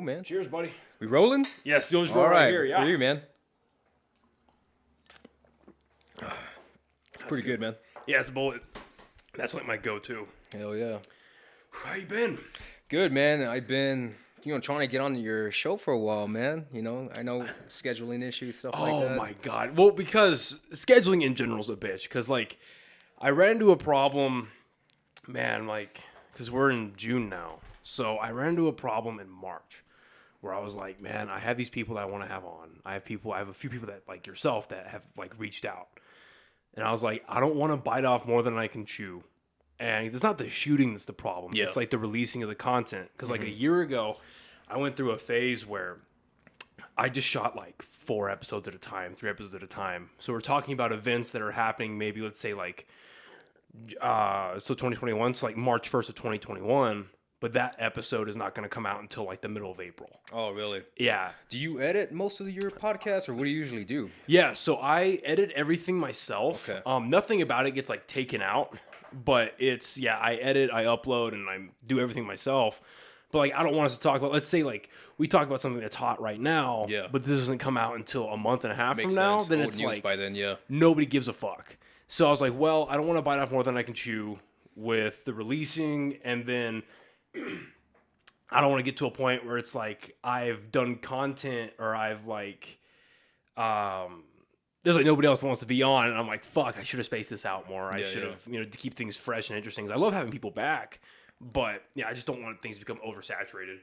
man. Cheers, buddy. We rolling? Yes, you'll just All roll right right, here. Yeah. for you, man. It's pretty good, man. Yeah, it's a bullet. That's like my go-to. Hell yeah. How you been? Good, man. I've been, trying to get on your show for a while, man. I know scheduling issues, stuff like that. Oh my God. Well, because scheduling in general is a bitch. Because I ran into a problem, man. Because we're in June now, so I ran into a problem in March, where I was like, man, I have these people that I want to have on. I have a few people that like yourself that have reached out, and I was like, I don't want to bite off more than I can chew. And it's not the shooting that's the problem. Yeah. It's the releasing of the content. Because a year ago, I went through a phase where I just shot 4 episodes at a time, 3 episodes at a time. So we're talking about events that are happening maybe, let's say, so 2021, so March 1st of 2021. But that episode is not going to come out until the middle of April. Oh, really? Yeah. Do you edit most of your podcasts, or what do you usually do? Yeah, so I edit everything myself. Okay. Nothing about it gets taken out. But I edit, I upload, and I do everything myself. But I don't want us to talk about, let's say we talk about something that's hot right now, Yeah. but this doesn't come out until a month and a half Makes from now, sense. then Old it's news by then, yeah. nobody gives a fuck. So I was like, well, I don't want to bite off more than I can chew with the releasing, and then I don't want to get to a point where it's I've done content or I've there's nobody else that wants to be on, and I'm like, fuck, I should have spaced this out more. I should have, to keep things fresh and interesting. 'Cause I love having people back, but I just don't want things to become oversaturated.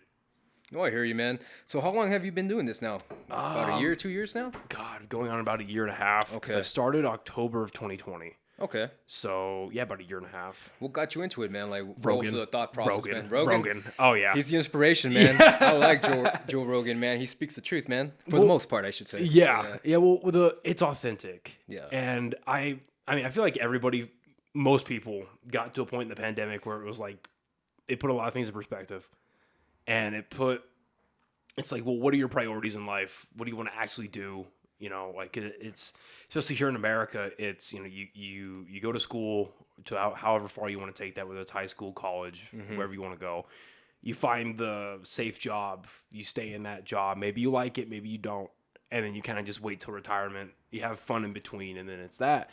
Oh, I hear you, man. So how long have you been doing this now? About a year, 2 years now? God, going on about a year and a half. Okay. I started October of 2020. Okay. So, yeah, about a year and a half. What got you into it, man? What Rogan. was the thought process, man? Rogan. Oh, yeah. He's the inspiration, man. Yeah. I like Joe Rogan, man. He speaks the truth, man. For the most part, I should say. Yeah. Well, it's authentic. Yeah. And I feel like most people got to a point in the pandemic where it was it put a lot of things in perspective. And it's well, what are your priorities in life? What do you want to actually do? It's especially here in America, it's, you go to school to however far you want to take that, whether it's high school, college, wherever you want to go. You find the safe job, you stay in that job. Maybe you like it, maybe you don't. And then you kind of just wait till retirement. You have fun in between, and then it's that.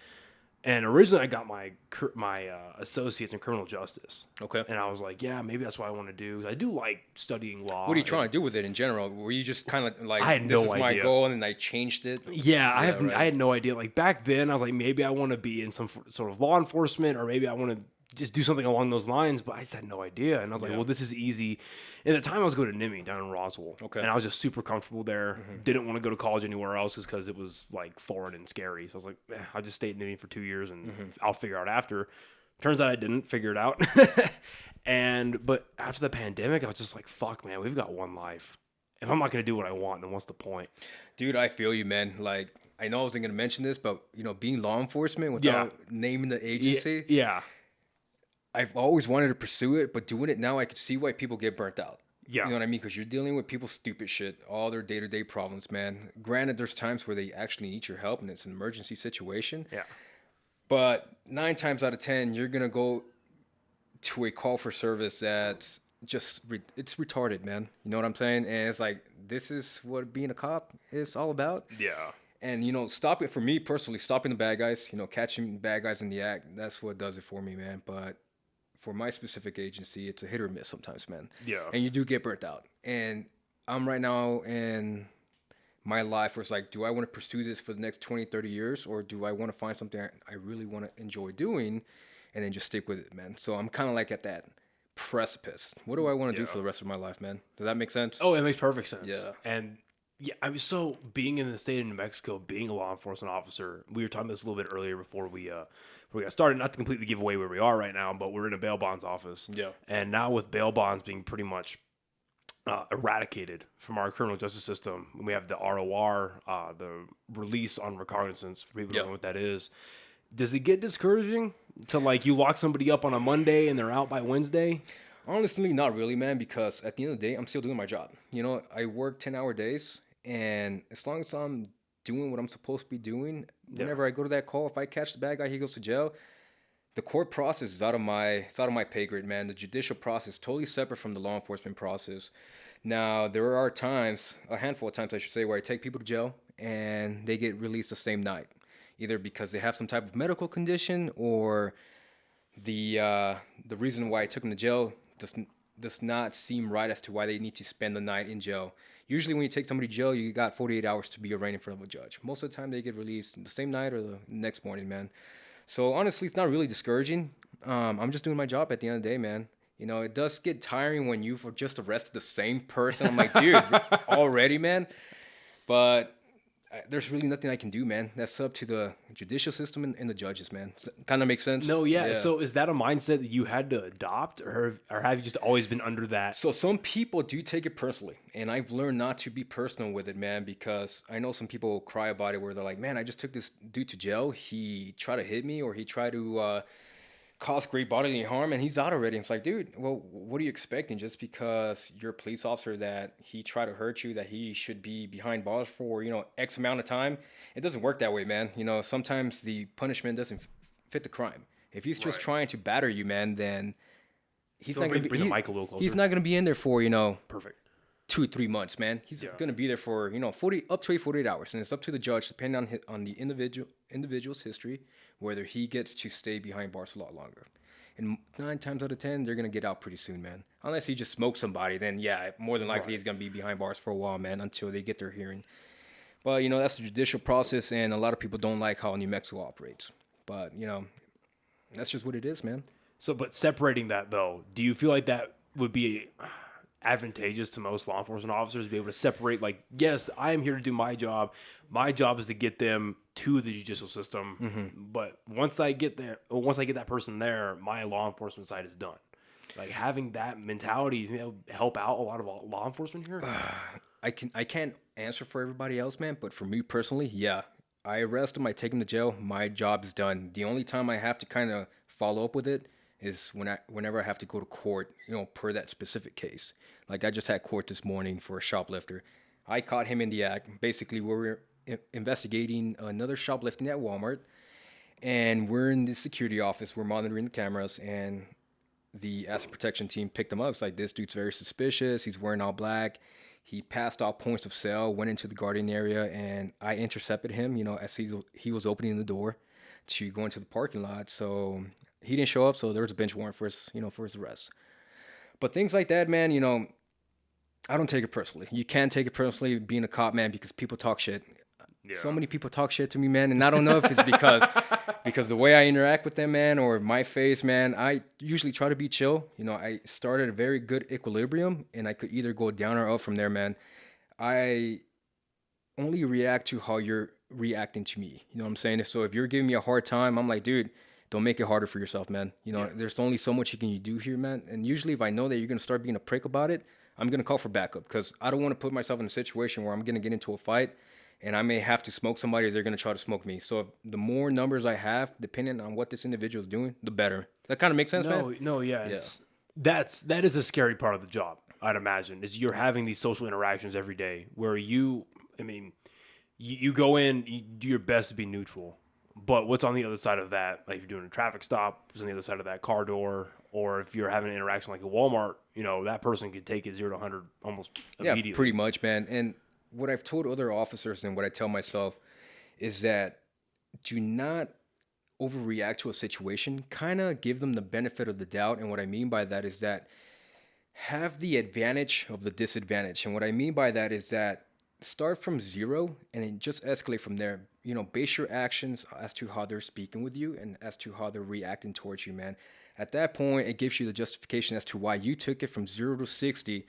And originally I got my associates in criminal justice. Okay. And I was like, yeah, maybe that's what I want to do. I do like studying law. What are you trying to do with it in general? Were you just kind of I had no this is my idea. goal, and then I changed it? Yeah, right. I had no idea. Back then, I was like, maybe I want to be in some sort of law enforcement, or maybe I want to just do something along those lines. But I just had no idea. And I was like, well, this is easy. And at the time, I was going to NIMI down in Roswell. Okay. And I was just super comfortable there. Didn't want to go to college anywhere else because it was foreign and scary. So I was like, I'll just stay at NIMI for 2 years and I'll figure out after. Turns out I didn't figure it out. But after the pandemic, I was just like, fuck, man, we've got one life. If I'm not going to do what I want, then what's the point? Dude, I feel you, man. I know I wasn't going to mention this, but, being law enforcement without naming the agency. Yeah. I've always wanted to pursue it, but doing it now, I could see why people get burnt out. Yeah. You know what I mean? Because you're dealing with people's stupid shit, all their day-to-day problems, man. Granted, there's times where they actually need your help and it's an emergency situation. Yeah. But 9 times out of 10, you're going to go to a call for service that's just, it's retarded, man. You know what I'm saying? And it's this is what being a cop is all about. Yeah. And, stop it for me personally, stopping the bad guys, catching bad guys in the act. That's what does it for me, man. But for my specific agency, it's a hit or miss sometimes, man. Yeah. And you do get burnt out. And I'm right now in my life where it's do I want to pursue this for the next 20, 30 years? Or do I want to find something I really want to enjoy doing and then just stick with it, man? So I'm kind of at that precipice. What do I want to do for the rest of my life, man? Does that make sense? Oh, it makes perfect sense. Yeah. And I was being in the state of New Mexico, being a law enforcement officer, we were talking about this a little bit earlier before we got started, not to completely give away where we are right now, but we're in a bail bonds office. Yeah. And now with bail bonds being pretty much eradicated from our criminal justice system, we have the ROR, the release on recognizance, for people who don't know what that is. Does it get discouraging to you lock somebody up on a Monday and they're out by Wednesday? Honestly, not really, man, because at the end of the day, I'm still doing my job. I work 10-hour days, and as long as I'm doing what I'm supposed to be doing, whenever I go to that call, if I catch the bad guy, he goes to jail. The court process is out of my pay grade, man. The judicial process is totally separate from the law enforcement process. Now, there are times, a handful of times, I should say, where I take people to jail and they get released the same night, either because they have some type of medical condition or the reason why I took them to jail does not seem right as to why they need to spend the night in jail. Usually, when you take somebody to jail, you got 48 hours to be arraigned in front of a judge. Most of the time, they get released the same night or the next morning, man. So honestly, it's not really discouraging. I'm just doing my job at the end of the day, man. You know, it does get tiring when you've just arrested the same person. I'm like, dude, already, man. But there's really nothing I can do, man. That's up to the judicial system and the judges, man. Kind of makes sense. No, yeah. So is that a mindset that you had to adopt, or have you just always been under that? So some people do take it personally, and I've learned not to be personal with it, man, because I know some people cry about it where they're like, man, I just took this dude to jail. He tried to hit me, or he tried to cause great bodily harm, and he's out already. It's like, dude, well, what are you expecting? Just because you're a police officer that he tried to hurt you, that he should be behind bars for, X amount of time? It doesn't work that way, man. Sometimes the punishment doesn't fit the crime. If he's just trying to batter you, man, then he's not going to be. Bring the mic a little closer. He's not going to be in there for Perfect. 2-3 months, man. He's going to be there for 40 up to 48 hours, and it's up to the judge, depending on the individual's history, whether he gets to stay behind bars a lot longer. And 9 times out of 10, they're going to get out pretty soon, man. Unless he just smokes somebody, then yeah, more than likely he's going to be behind bars for a while, man, until they get their hearing. But that's the judicial process, and a lot of people don't like how New Mexico operates. But that's just what it is, man. So, but separating that though, do you feel like that would be advantageous to most law enforcement officers to be able to separate, like, yes, I am here to do my job. My job is to get them to the judicial system. Mm-hmm. But once I get there, or once I get that person there, my law enforcement side is done. Like, having that mentality help out a lot of law enforcement here. I can't answer for everybody else, man. But for me personally, yeah, I arrest them, I take them to jail. My job is done. The only time I have to kind of follow up with it is whenever I have to go to court, per that specific case. Like, I just had court this morning for a shoplifter. I caught him in the act. Basically, we were investigating another shoplifting at Walmart, and we're in the security office. We're monitoring the cameras, and the asset protection team picked him up. It's like, this dude's very suspicious. He's wearing all black. He passed all points of sale, went into the guardian area, and I intercepted him, as he was opening the door to go into the parking lot. So he didn't show up, so there was a bench warrant for his arrest. But things like that, man, I don't take it personally. You can't take it personally being a cop, man, because people talk shit. Yeah. So many people talk shit to me, man, and I don't know if it's because the way I interact with them, man, or my face, man. I usually try to be chill. I started a very good equilibrium, and I could either go down or up from there, man. I only react to how you're reacting to me. You know what I'm saying? So if you're giving me a hard time, I'm like, dude, don't make it harder for yourself, man. There's only so much you can do here, man. And usually if I know that you're going to start being a prick about it, I'm going to call for backup, because I don't want to put myself in a situation where I'm going to get into a fight and I may have to smoke somebody, or they're going to try to smoke me. So the more numbers I have, depending on what this individual is doing, the better. That kind of makes sense, man? No, yeah. That is a scary part of the job, I'd imagine, is you're having these social interactions every day where you go in, you do your best to be neutral. But what's on the other side of that? Like, if you're doing a traffic stop, what's on the other side of that car door? Or if you're having an interaction like a Walmart, that person could take it 0 to 100 almost immediately. Yeah, pretty much, man. And what I've told other officers and what I tell myself is that do not overreact to a situation. Kind of give them the benefit of the doubt. And what I mean by that is that have the advantage of the disadvantage. And what I mean by that is that start from 0 and then just escalate from there. Base your actions as to how they're speaking with you and as to how they're reacting towards you, man. At that point, it gives you the justification as to why you took it from 0 to 60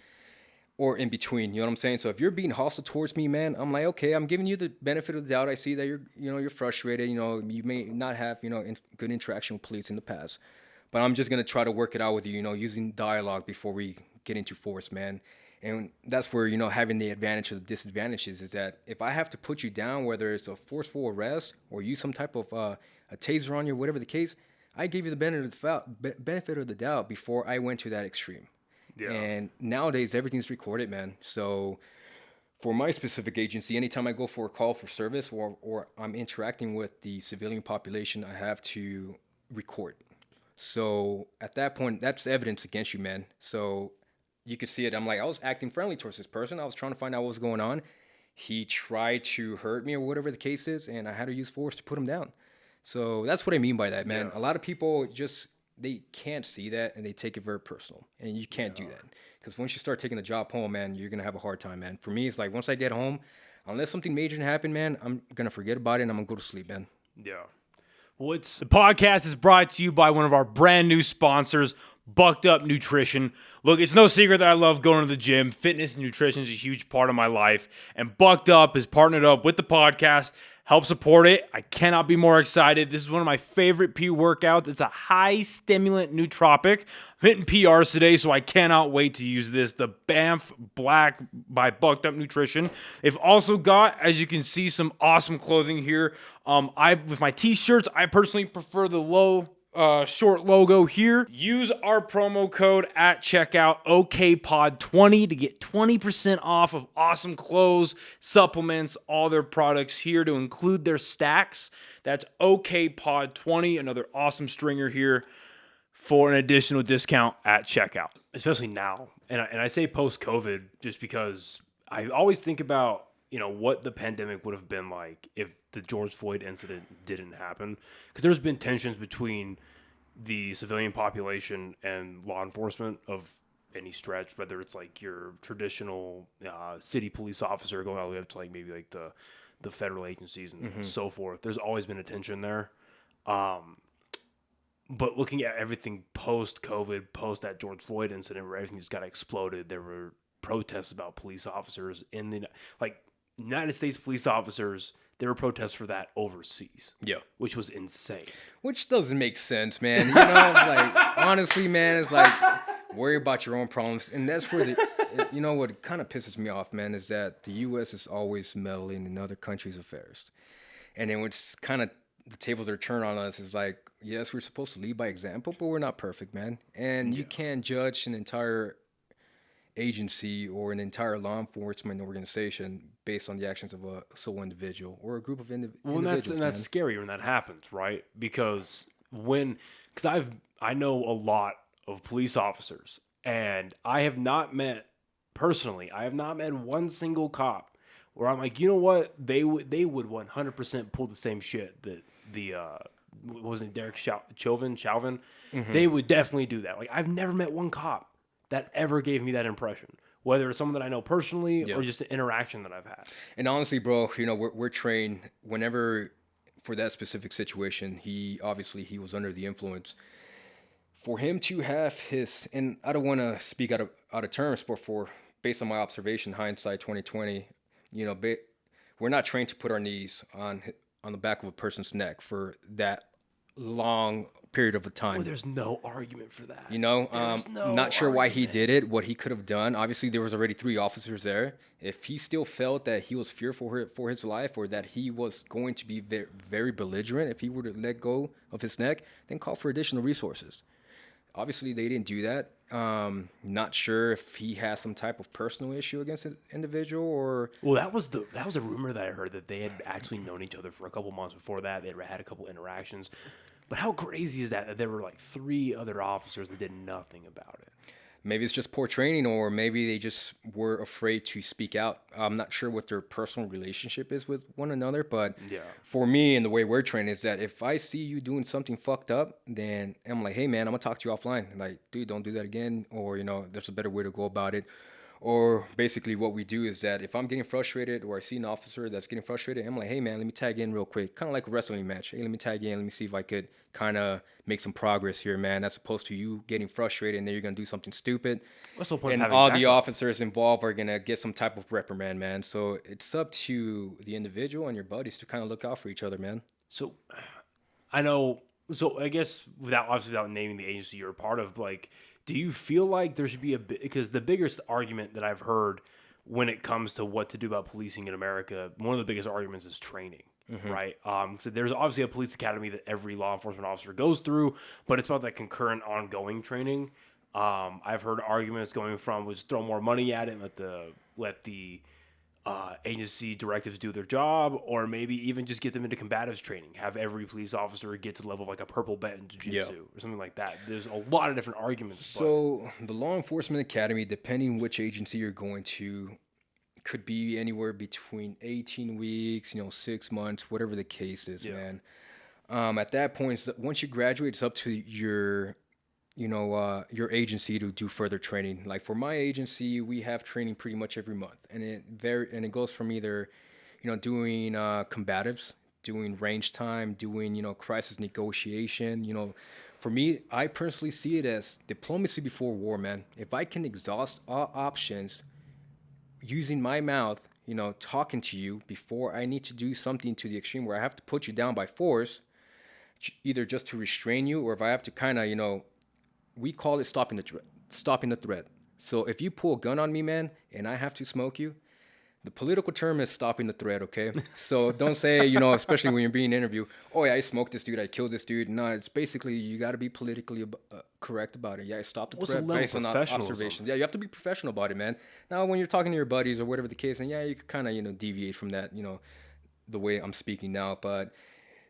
or in between. You know what I'm saying? So if you're being hostile towards me, man, I'm like, okay, I'm giving you the benefit of the doubt. I see that you're frustrated. You may not have, good interaction with police in the past, but I'm just going to try to work it out with you, using dialogue before we get into force, man. And that's where, having the advantage of the disadvantages is that if I have to put you down, whether it's a forceful arrest or use some type of a taser on you, whatever the case, I gave you the benefit of the doubt before I went to that extreme. Yeah. And nowadays, everything's recorded, man. So for my specific agency, anytime I go for a call for service or I'm interacting with the civilian population, I have to record. So at that point, that's evidence against you, man. So you could see it. I'm like, I was acting friendly towards this person. I was trying to find out what was going on. He tried to hurt me or whatever the case is, and I had to use force to put him down. So that's what I mean by that, man. Yeah. A lot of people just, they can't see that, and they take it very personal, and you can't do that. Because once you start taking the job home, man, you're going to have a hard time, man. For me, it's like once I get home, unless something major happened, man, I'm going to forget about it, and I'm going to go to sleep, man. Yeah. Well, the podcast is brought to you by one of our brand new sponsors, Bucked Up Nutrition. Look, it's no secret that I love going to the gym. Fitness and nutrition is a huge part of my life. And Bucked Up has partnered up with the podcast, help support it. I cannot be more excited. This is one of my favorite workouts. It's a high stimulant nootropic. I'm hitting PRs today, so I cannot wait to use this. The Banff Black by Bucked Up Nutrition. They've also got, as you can see, some awesome clothing here. With my t-shirts, I personally prefer the short logo here. Use our promo code at checkout, OKPod20, to get 20% off of awesome clothes, supplements, all their products here to include their stacks. That's OKPod20, another awesome stringer here for an additional discount at checkout, especially now. And I say post-COVID just because I always think about, what the pandemic would have been like if the George Floyd incident didn't happen. Because there's been tensions between the civilian population and law enforcement of any stretch, whether it's like your traditional city police officer going all the way up to like maybe like the federal agencies and so forth. There's always been a tension there. But looking at everything post-COVID, post that George Floyd incident where everything just got exploded, there were protests about police officers in the United States police officers. There were protests for that overseas. Yeah. Which was insane. Which doesn't make sense, man. Like, honestly, man, it's like, worry about your own problems. And that's where what kind of pisses me off, man, is that the U.S. is always meddling in other countries' affairs. And then it's kind of, the tables are turned on us. Is like, yes, we're supposed to lead by example, but we're not perfect, man. And you can't judge an entire agency or an entire law enforcement organization based on the actions of a sole individual or a group of individuals. And that's scary when that happens, right? Because I know a lot of police officers, and I have not met one single cop where I'm like, you know what, they would 100% pull the same shit that wasn't Derek Chauvin? Mm-hmm. They would definitely do that. Like, I've never met one cop that ever gave me that impression, whether it's someone that I know personally or just an interaction that I've had. And honestly, bro, we're trained whenever for that specific situation. He was under the influence. For him to have and I don't want to speak out of terms, but based on my observation, hindsight 2020, we're not trained to put our knees on the back of a person's neck for that long period of a time. Well, there's no argument for that. Not sure why he did it, what he could have done. Obviously, there was already 3 officers there. If he still felt that he was fearful for his life or that he was going to be very, very belligerent, if he were to let go of his neck, then call for additional resources. Obviously, they didn't do that. Not sure if he has some type of personal issue against an individual or... Well, that was a rumor that I heard, that they had actually known each other for a couple months before that. They had a couple interactions. But how crazy is that there were like 3 other officers that did nothing about it? Maybe it's just poor training, or maybe they just were afraid to speak out. I'm not sure what their personal relationship is with one another, but for me and the way we're trained is that if I see you doing something fucked up, then I'm like, hey, man, I'm going to talk to you offline. Like, dude, don't do that again, or, there's a better way to go about it. Or basically what we do is that if I'm getting frustrated or I see an officer that's getting frustrated, I'm like, hey, man, let me tag in real quick. Kind of like a wrestling match. Hey, let me tag in. Let me see if I could kind of make some progress here, man, as opposed to you getting frustrated and then you're going to do something stupid. What's the point and of having all backup? The officers involved are going to get some type of reprimand, man. So it's up to the individual and your buddies to kind of look out for each other, man. So I know. So I guess without naming the agency you're a part of, like, do you feel like there should be because the biggest argument that I've heard when it comes to what to do about policing in America, one of the biggest arguments is training, right? So there's obviously a police academy that every law enforcement officer goes through, but it's about that concurrent ongoing training. I've heard arguments going from, just throw more money at it and let the agency directives do their job, or maybe even just get them into combatives training. Have every police officer get to the level of like a purple belt in jiu-jitsu or something like that. There's a lot of different arguments. So the law enforcement academy, depending which agency you're going to, could be anywhere between 18 weeks, 6 months, whatever the case is, man. At that point, once you graduate, it's up to your agency to do further training. Like for my agency, we have training pretty much every month, and it goes from either, doing combatives, doing range time, doing crisis negotiation. For me, I personally see it as diplomacy before war, man. If I can exhaust all options using my mouth, talking to you before I need to do something to the extreme where I have to put you down by force, either just to restrain you, or if I have to kind of, we call it stopping the threat. So if you pull a gun on me, man, and I have to smoke you, the political term is stopping the threat, okay? So don't say, especially when you're being interviewed, oh yeah, I smoked this dude, I killed this dude. No, it's basically, you got to be politically correct about it. Yeah, stop the threat based on observations. Yeah, you have to be professional about it, man. Now, when you're talking to your buddies or whatever the case, and yeah, you could kind of, deviate from that, the way I'm speaking now. But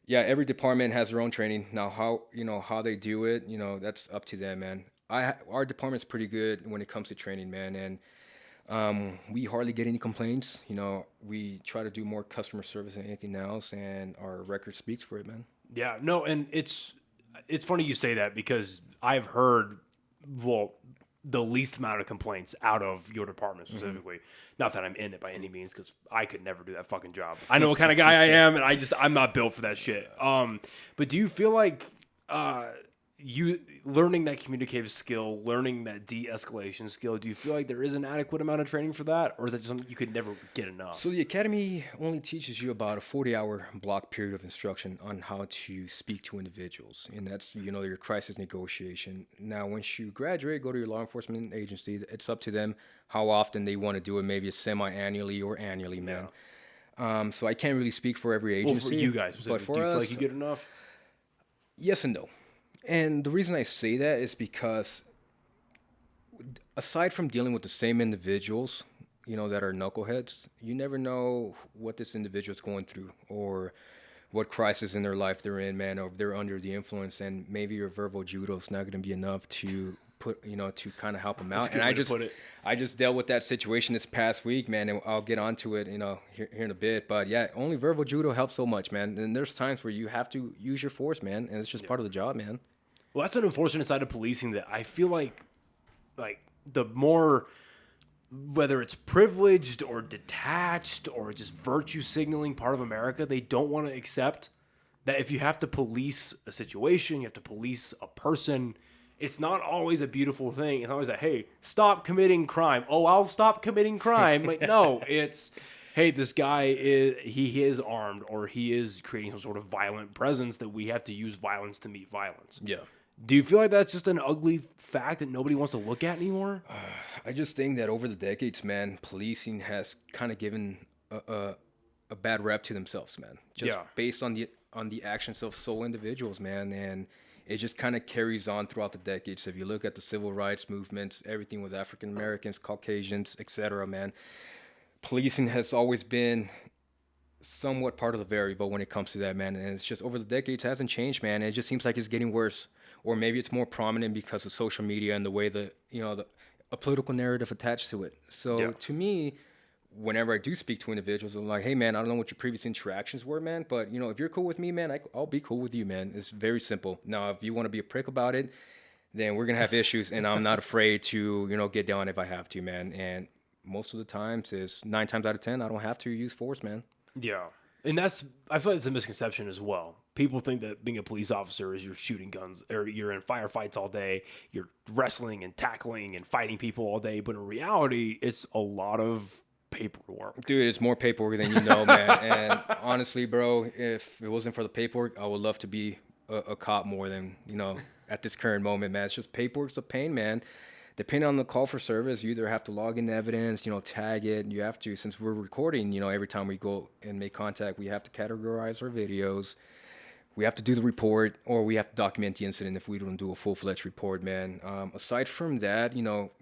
yeah, every department has their own training. Now, how they do it, that's up to them, man. Our department's pretty good when it comes to training, man, and we hardly get any complaints. We try to do more customer service than anything else, and our record speaks for it, man. Yeah, no, and it's funny you say that because I've heard, the least amount of complaints out of your department specifically. Mm-hmm. Not that I'm in it by any means, because I could never do that fucking job. I know what kind of guy I am, and I'm not built for that shit. But do you feel like you learning that communicative skill, learning that de-escalation skill, do you feel like there is an adequate amount of training for that, or is that just something you could never get enough? So the academy only teaches you about a 40-hour block period of instruction on how to speak to individuals, and that's your crisis negotiation. Now, once you graduate, go to your law enforcement agency. It's up to them how often they want to do it. Maybe it's semi-annually or annually, man. Yeah. So I can't really speak for every agency. Well, for you guys, but for us, do you feel like you get enough? Yes and no. And the reason I say that is because aside from dealing with the same individuals, that are knuckleheads, you never know what this individual's going through or what crisis in their life they're in, man, or if they're under the influence, and maybe your verbal judo is not going to be enough to to kind of help them out. And I just dealt with that situation this past week, man, and I'll get onto it, here in a bit. But yeah, only verbal judo helps so much, man. And there's times where you have to use your force, man, and it's just part of the job, man. Well, that's an unfortunate side of policing that I feel like the more, whether it's privileged or detached or just virtue signaling part of America, they don't want to accept that if you have to police a situation, you have to police a person. It's not always a beautiful thing. It's always like, hey, stop committing crime. Oh, I'll stop committing crime. Like, no, it's, hey, this guy is armed, or he is creating some sort of violent presence that we have to use violence to meet violence. Yeah. Do you feel like that's just an ugly fact that nobody wants to look at anymore? I just think that over the decades, man, policing has kind of given a bad rep to themselves, man. Just based on the actions of sole individuals, man, and it just kind of carries on throughout the decades. So if you look at the civil rights movements, everything with African Americans, Caucasians, etc., man, policing has always been somewhat part of the variable when it comes to that, man. And it's just over the decades hasn't changed, man. It just seems like it's getting worse, or maybe it's more prominent because of social media and the way a political narrative attached to it. So to me, whenever I do speak to individuals, I'm like, hey, man, I don't know what your previous interactions were, man, but, if you're cool with me, man, I'll be cool with you, man. It's very simple. Now, if you want to be a prick about it, then we're going to have issues, and I'm not afraid to, get down if I have to, man. And most of the times, 9 times out of 10, I don't have to use force, man. Yeah. And I feel like it's a misconception as well. People think that being a police officer is you're shooting guns, or you're in firefights all day, you're wrestling and tackling and fighting people all day. But in reality, it's a lot of paperwork. Dude, it's more paperwork than you know, man. And honestly, bro, if it wasn't for the paperwork, I would love to be a cop more than, at this current moment, man. It's just paperwork's a pain, man. Depending on the call for service, you either have to log in evidence, tag it. You have to, since we're recording, every time we go and make contact, we have to categorize our videos. We have to do the report, or we have to document the incident if we don't do a full-fledged report, man. Aside from that,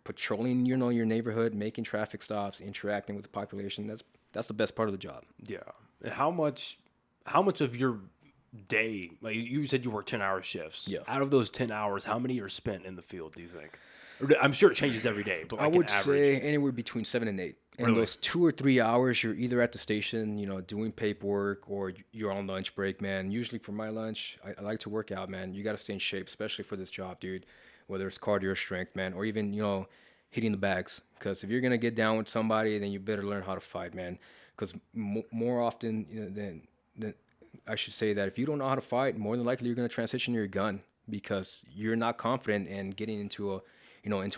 patrolling, your neighborhood, making traffic stops, interacting with the population, that's That's the best part of the job. Yeah. And how much of your day, like you said you work 10-hour shifts. Yeah. Out of those 10 hours, how many are spent in the field, do you think? I'm sure it changes every day, but like I would an average. say anywhere between 7 and 8. And Really? those 2 or 3 hours, you're either at the station, doing paperwork, or you're on lunch break, man. Usually for my lunch, I like to work out, man. You got to stay in shape, especially for this job, dude. Whether it's cardio or strength, man, or even, hitting the bags. Because if you're going to get down with somebody, then you better learn how to fight, man. Because more often than I should say that if you don't know how to fight, more than likely you're going to transition your gun because you're not confident in getting into a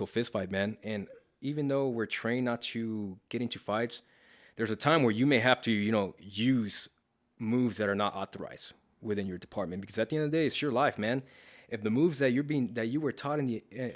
fist fight, man. And even though we're trained not to get into fights, there's a time where you may have to, use moves that are not authorized within your department, because at the end of the day, it's your life, man. If the moves that you were taught in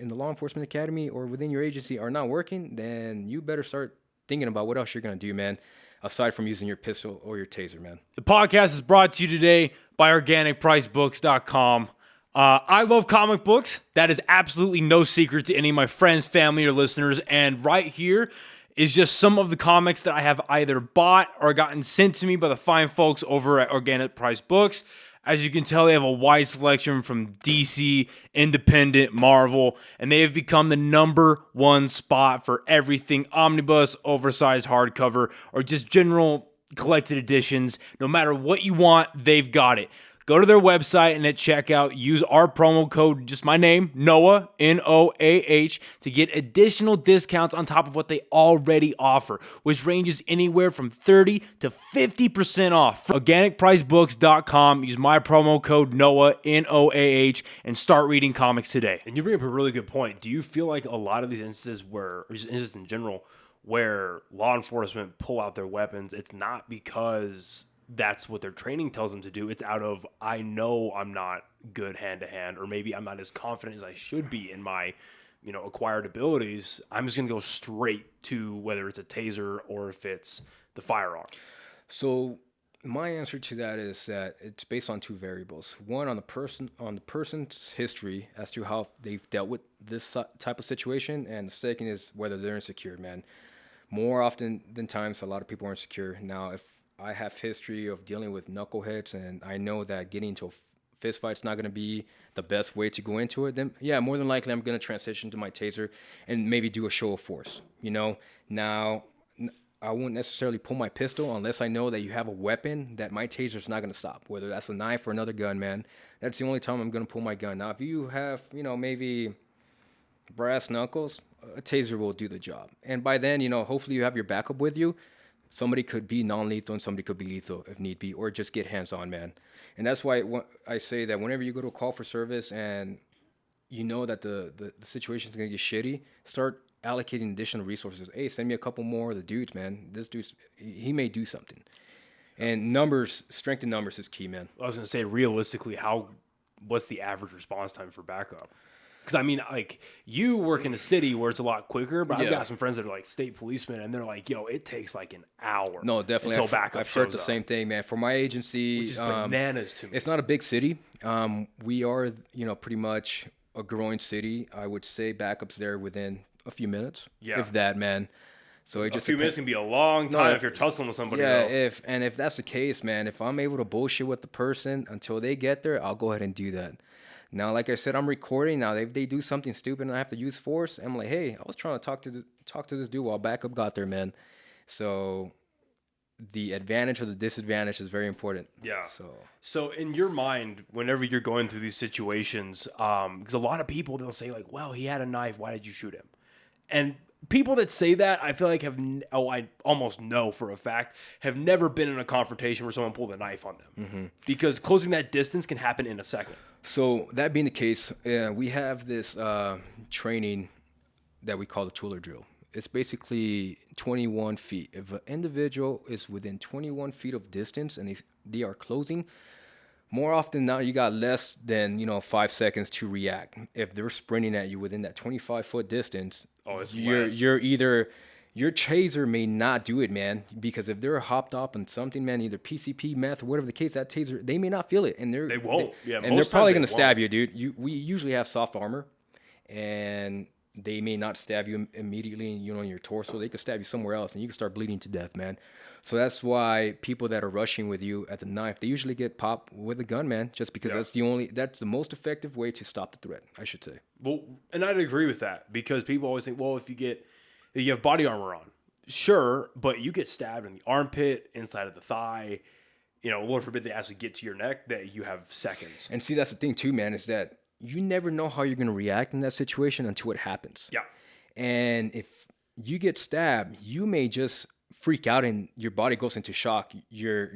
the law enforcement academy or within your agency are not working, then you better start thinking about what else you're gonna do, man, aside from using your pistol or your taser, man. The podcast is brought to you today by OrganicPriceBooks.com. I love comic books. That is absolutely no secret to any of my friends, family, or listeners. And right here is just some of the comics that I have either bought or gotten sent to me by the fine folks over at Organic Price Books. As you can tell, they have a wide selection from DC, Independent, Marvel, and they have become the #1 spot for everything omnibus, oversized hardcover, or just general collected editions. No matter what you want, they've got it. Go to their website and at checkout, use our promo code, just my name, Noah, Noah, to get additional discounts on top of what they already offer, which ranges anywhere from 30 to 50% off. OrganicPriceBooks.com, use my promo code, Noah, Noah, and start reading comics today. And you bring up a really good point. Do you feel like a lot of these instances or just instances in general, where law enforcement pull out their weapons, it's not because that's what their training tells them to do? It's out of, I know I'm not good hand to hand, or maybe I'm not as confident as I should be in my, acquired abilities. I'm just going to go straight to whether it's a taser or if it's the firearm. So my answer to that is that it's based on 2 variables. One, on the person's history as to how they've dealt with this type of situation, and the second is whether they're insecure, man. More often than times, a lot of people are insecure. Now, if I have history of dealing with knuckleheads, and I know that getting into a fist fight's not going to be the best way to go into it, then yeah, more than likely I'm going to transition to my taser and maybe do a show of force. Now I wouldn't necessarily pull my pistol unless I know that you have a weapon that my taser's not going to stop, whether that's a knife or another gun, man. That's the only time I'm going to pull my gun. Now, if you have, maybe brass knuckles, a taser will do the job. And by then, hopefully you have your backup with you. Somebody could be non-lethal and somebody could be lethal if need be, or just get hands-on, man. And that's why I say that whenever you go to a call for service and you know that the situation is going to get shitty, start allocating additional resources. Hey, send me a couple more of the dudes, man. This dude's, he may do something. And strength in numbers is key, man. I was going to say, realistically, what's the average response time for backup? Because, I mean, like, you work in a city where it's a lot quicker, but I've got some friends that are, like, state policemen, and they're like, it takes, like, an hour. No, definitely. Until backup I've heard the same thing, man. For my agency, which is bananas to me. It's not a big city. We are, pretty much a growing city. I would say backup's there within a few minutes, if that, man. So a few minutes can be a long time if you're tussling with somebody. Yeah, if that's the case, man, if I'm able to bullshit with the person until they get there, I'll go ahead and do that. Now, like I said, I'm recording. Now, if they do something stupid and I have to use force, I'm like, hey, I was trying to talk to this dude while backup got there, man. So the advantage or the disadvantage is very important. Yeah. So in your mind, whenever you're going through these situations, because a lot of people, they'll say like, well, he had a knife. Why did you shoot him? And people that say that, I feel like I almost know for a fact, have never been in a confrontation where someone pulled a knife on them. Mm-hmm. Because closing that distance can happen in a second. So that being the case, we have this training that we call the Tuller drill. It's basically 21 feet. If an individual is within 21 feet of distance and they are closing, more often now you got less than 5 seconds to react. If they're sprinting at you within that 25-foot distance, you're either your taser may not do it, man, because if they're hopped up on something, man, either PCP, meth, or whatever the case, that taser, they may not feel it, and they won't. And they're probably gonna stab you, dude. We usually have soft armor, and they may not stab you immediately, in your torso. They could stab you somewhere else, and you can start bleeding to death, man. So that's why people that are rushing with you at the knife, they usually get popped with a gun, man. Just because that's the most effective way to stop the threat, I should say. Well, and I'd agree with that because people always think, well, if you have body armor on, sure, but you get stabbed in the armpit, inside of the thigh. Lord forbid they actually get to your neck, that you have seconds. And see, that's the thing too, man, is that you never know how you're going to react in that situation until it happens. Yeah. And if you get stabbed, you may just freak out and your body goes into shock. Your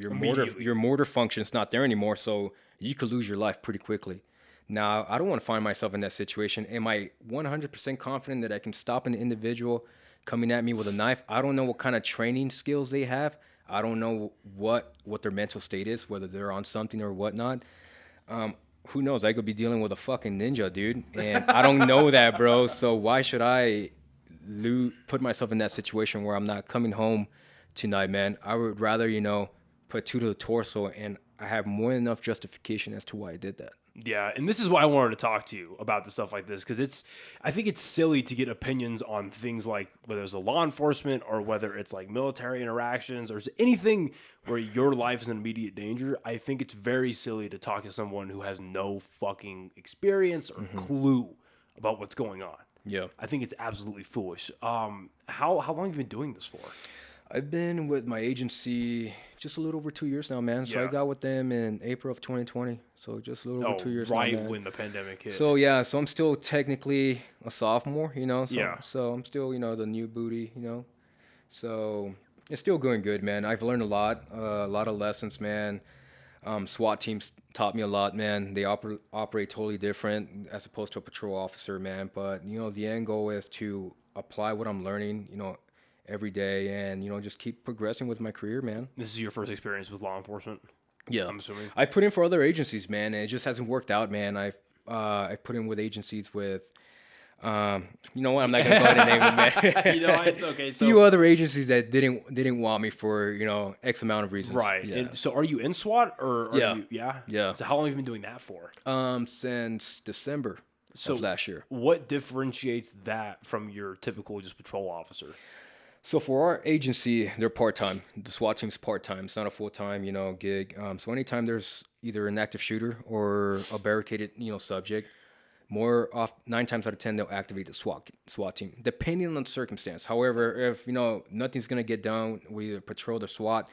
motor function's not there anymore, so you could lose your life pretty quickly. Now, I don't want to find myself in that situation. Am I 100% confident that I can stop an individual coming at me with a knife? I don't know what kind of training skills they have. I don't know what their mental state is, whether they're on something or whatnot. Who knows? I could be dealing with a fucking ninja, dude. And I don't know that, bro. So why should I put myself in that situation where I'm not coming home tonight, man? I would rather, put 2 to the torso, and I have more than enough justification as to why I did that. Yeah, and this is why I wanted to talk to you about the stuff like this, because I think it's silly to get opinions on things like whether it's a law enforcement or whether it's like military interactions or anything where your life is in immediate danger. I think it's very silly to talk to someone who has no fucking experience or clue about what's going on. Yeah. I think it's absolutely foolish. How long have you been doing this for? I've been with my agency just a little over 2 years now, man. So I got with them in April of 2020. So just a little over 2 years now, man. When the pandemic hit. So, yeah. So I'm still technically a sophomore, So, yeah. So I'm still, the new booty, So it's still going good, man. I've learned a lot of lessons, man. SWAT teams taught me a lot, man. They operate totally different as opposed to a patrol officer, man. But, the end goal is to apply what I'm learning, every day and, just keep progressing with my career, man. This is your first experience with law enforcement? Yeah. I'm assuming. I put in for other agencies, man, and it just hasn't worked out, man. I've put in with agencies with, you know what? I'm not going to go ahead and name them, man. It's okay. So, a few other agencies that didn't want me for, X amount of reasons. Right. Yeah. And so are you in SWAT or are you? Yeah. Yeah. So how long have you been doing that for? Since December of last year. What differentiates that from your typical just patrol officer? So for our agency, they're part-time. The SWAT team's part-time. It's not a full-time, gig. So anytime there's either an active shooter or a barricaded, subject, 9 times out of 10, they'll activate the SWAT team, depending on the circumstance. However, if, nothing's going to get done, we either patrol the SWAT,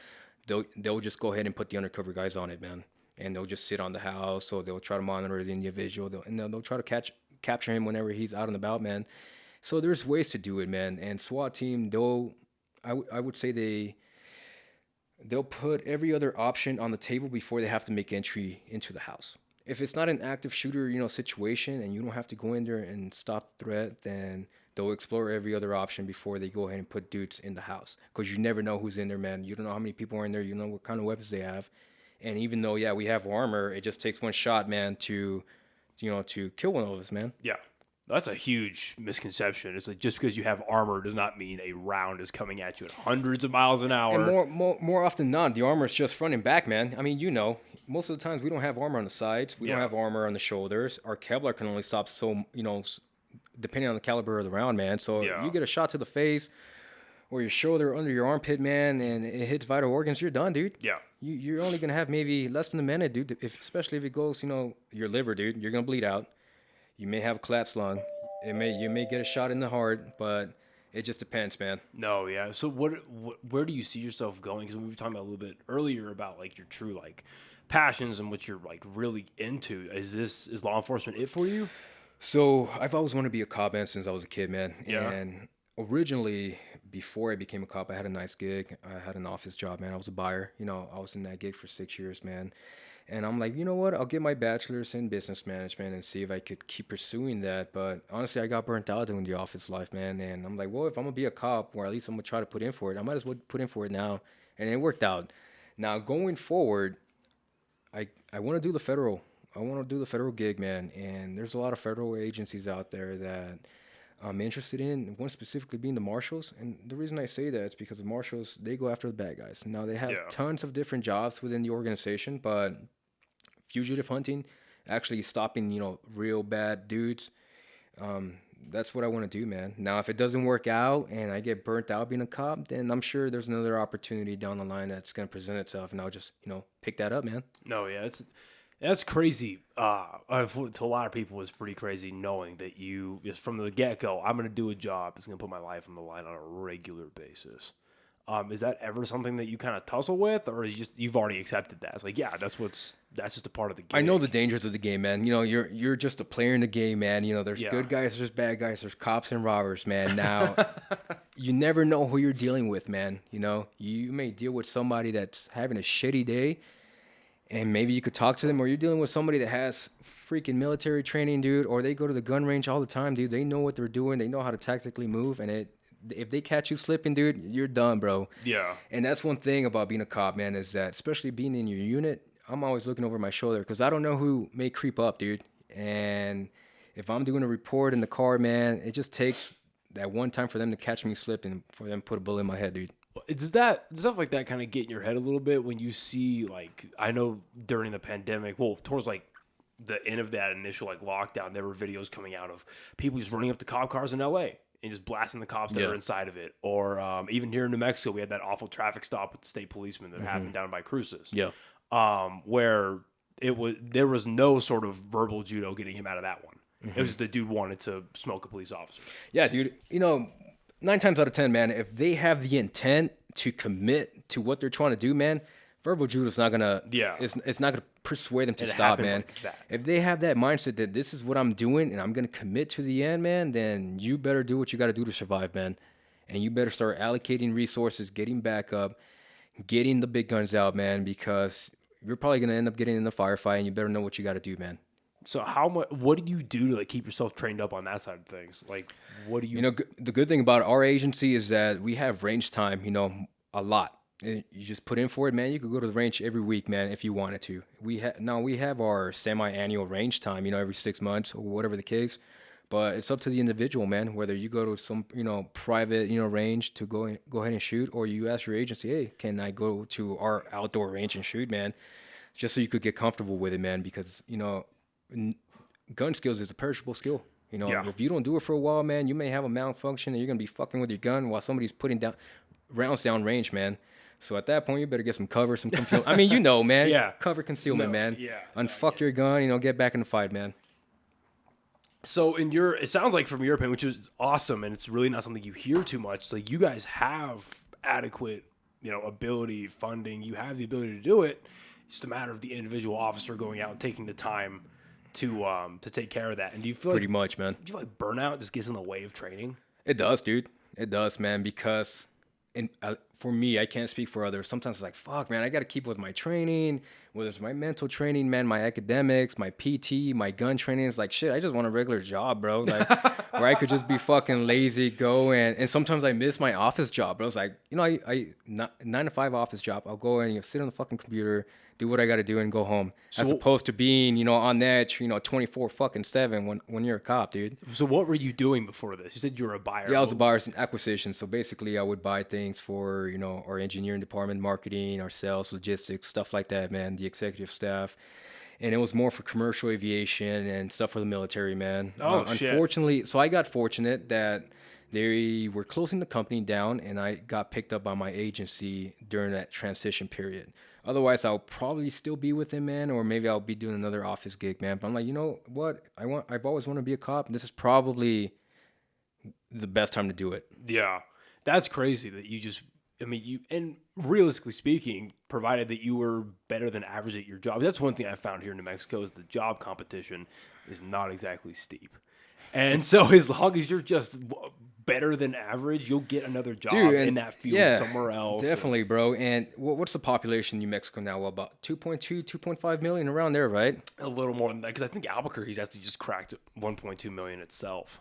they'll just go ahead and put the undercover guys on it, man. And they'll just sit on the house, or they'll try to monitor the individual, and they'll try to capture him whenever he's out and about, man. So there's ways to do it, man. And SWAT team, I would say they'll put every other option on the table before they have to make entry into the house. If it's not an active shooter, situation, and you don't have to go in there and stop the threat, then they'll explore every other option before they go ahead and put dudes in the house. Because you never know who's in there, man. You don't know how many people are in there. You know what kind of weapons they have. And even though, yeah, we have armor, it just takes one shot, man, to kill one of us, man. Yeah. That's a huge misconception. It's like just because you have armor does not mean a round is coming at you at hundreds of miles an hour. And more often than not, the armor is just front and back, man. I mean, most of the times we don't have armor on the sides. We don't have armor on the shoulders. Our Kevlar can only stop depending on the caliber of the round, man. So you get a shot to the face or your shoulder under your armpit, man, and it hits vital organs, you're done, dude. Yeah. You're only going to have maybe less than a minute, dude, especially if it goes, your liver, dude. You're going to bleed out. You may have a collapsed lung. You may get a shot in the heart, but it just depends, man. No, yeah. So where do you see yourself going? Because we were talking about a little bit earlier about like your true like passions and what you're like really into. Is law enforcement it for you? So I've always wanted to be a cop, man, since I was a kid, man. Yeah. And originally, before I became a cop, I had a nice gig. I had an office job, man. I was a buyer. I was in that gig for 6 years, man. And I'm like, you know what? I'll get my bachelor's in business management and see if I could keep pursuing that. But honestly, I got burnt out doing the office life, man. And I'm like, well, if I'm going to be a cop, or at least I'm going to try to put in for it, I might as well put in for it now. And it worked out. Now, going forward, I want to do the federal. I want to do the federal gig, man. And there's a lot of federal agencies out there that I'm interested in, one specifically being the marshals. And the reason I say that is because the marshals, they go after the bad guys. Now, they have tons of different jobs within the organization, but fugitive hunting, actually stopping, real bad dudes, that's what I want to do, man. Now, if it doesn't work out and I get burnt out being a cop, then I'm sure there's another opportunity down the line that's going to present itself, and I'll just, pick that up, man. No, yeah, that's crazy. To a lot of people, it's pretty crazy knowing that you just from the get go, I'm going to do a job that's going to put my life on the line on a regular basis. Is that ever something that you kind of tussle with, or is you've already accepted that? It's like, yeah, that's just a part of the game. I know the dangers of the game, man. You're just a player in the game, man. There's good guys, there's bad guys, there's cops and robbers, man. Now, you never know who you're dealing with, man. You may deal with somebody that's having a shitty day, and maybe you could talk to them, or you're dealing with somebody that has freaking military training, dude, or they go to the gun range all the time, dude. They know what they're doing. They know how to tactically move, and if they catch you slipping, dude, you're done, bro. Yeah. And that's one thing about being a cop, man, is that especially being in your unit, I'm always looking over my shoulder because I don't know who may creep up, dude. And if I'm doing a report in the car, man, it just takes that one time for them to catch me slipping, for them to put a bullet in my head, dude. Does stuff like that kind of get in your head a little bit when you see, like, I know during the pandemic, well, towards like the end of that initial like lockdown, there were videos coming out of people just running up to cop cars in LA and just blasting the cops that were inside of it. Or even here in New Mexico, we had that awful traffic stop with the state policeman that happened down by Cruces. Yeah. Where there was no sort of verbal judo getting him out of that one. It was just the dude wanted to smoke a police officer. Yeah, dude. 9 times out of 10, man, if they have the intent to commit to what they're trying to do, man, verbal judo is not gonna. Yeah. It's not gonna persuade them to stop, man. Like if they have that mindset that this is what I'm doing and I'm gonna commit to the end, man, then you better do what you got to do to survive, man. And you better start allocating resources, getting back up, getting the big guns out, man, because you're probably gonna end up getting in the firefight, and you better know what you got to do, man. So what do you do to like keep yourself trained up on that side of things? Like, what do you? The good thing about our agency is that we have range time, a lot. You just put in for it, man. You could go to the range every week, man, if you wanted to. We have our semi-annual range time, every 6 months or whatever the case. But it's up to the individual, man, whether you go to some, private, range to go ahead and shoot, or you ask your agency, hey, can I go to our outdoor range and shoot, man? Just so you could get comfortable with it, man, because, gun skills is a perishable skill. If you don't do it for a while, man, you may have a malfunction and you're going to be fucking with your gun while somebody's putting down rounds down range, man. So at that point, you better get some cover, some concealment. I mean, man. Yeah. Cover concealment, man. Yeah. Unfuck your gun, get back in the fight, man. So it sounds like from your opinion, which is awesome, and it's really not something you hear too much. Like you guys have adequate, ability, funding. You have the ability to do it. It's just a matter of the individual officer going out and taking the time to take care of that. And do you feel pretty much, man? Do you feel like burnout just gets in the way of training? It does, dude. It does, man. Because for me, I can't speak for others. Sometimes it's like, fuck, man, I got to keep with my training, whether it's my mental training, man, my academics, my PT, my gun training. It's like, shit, I just want a regular job, bro. Like, where I could just be fucking lazy, go and sometimes I miss my office job, bro. It's like, I 9 to 5 office job. I'll go and sit on the fucking computer, do what I got to do and go home. So, as opposed to being, on the edge, 24/7 when you're a cop, dude. So what were you doing before this? You said you were a buyer. Yeah, I was a buyer and acquisition. So basically I would buy things for, our engineering department, marketing, our sales, logistics, stuff like that, man, the executive staff. And it was more for commercial aviation and stuff for the military, man. Unfortunately, so I got fortunate that they were closing the company down and I got picked up by my agency during that transition period. Otherwise, I'll probably still be with him, man, or maybe I'll be doing another office gig, man. But I'm like, you know what? I've always wanted to be a cop, and this is probably the best time to do it. Yeah. That's crazy that and realistically speaking, provided that you were better than average at your job. That's one thing I found here in New Mexico is the job competition is not exactly steep. And so as long as you're just better than average, you'll get another job in that field somewhere else. Definitely, bro. And what's the population in New Mexico now? Well, about 2.2, 2.5 million around there, right? A little more than that, because I think Albuquerque's actually just cracked 1.2 million itself.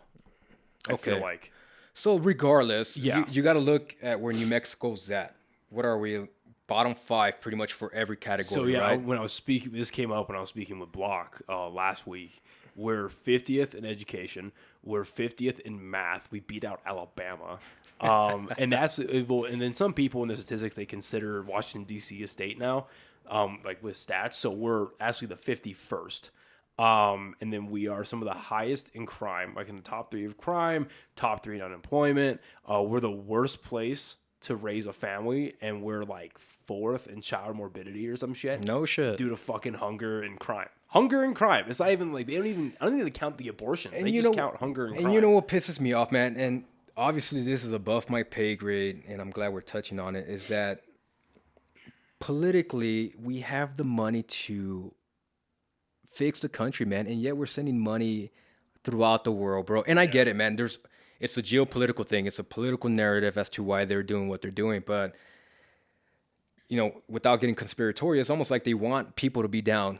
I feel like. So regardless, you got to look at where New Mexico's at. What are we? Bottom 5 pretty much for every category, right? When I was speaking, this came up when I was speaking with Block last week. We're 50th in education. We're 50th in math. We beat out Alabama. And then some people in the statistics, they consider Washington, D.C. a state now, like with stats. So we're actually the 51st. And then we are some of the highest in crime, like in the top 3 of crime, top 3 in unemployment. We're the worst place to raise a family, and we're like 4th in child morbidity or some shit. No shit. Due to fucking hunger and crime. Hunger and crime. It's not even like, I don't think they count the abortions. And they just count hunger and crime. And you know what pisses me off, man? And obviously this is above my pay grade, and I'm glad we're touching on it, is that politically we have the money to fix the country, man, and yet we're sending money throughout the world, bro. And I get it, man. It's a geopolitical thing. It's a political narrative as to why they're doing what they're doing. But, you know, without getting conspiratorial, it's almost like they want people to be down,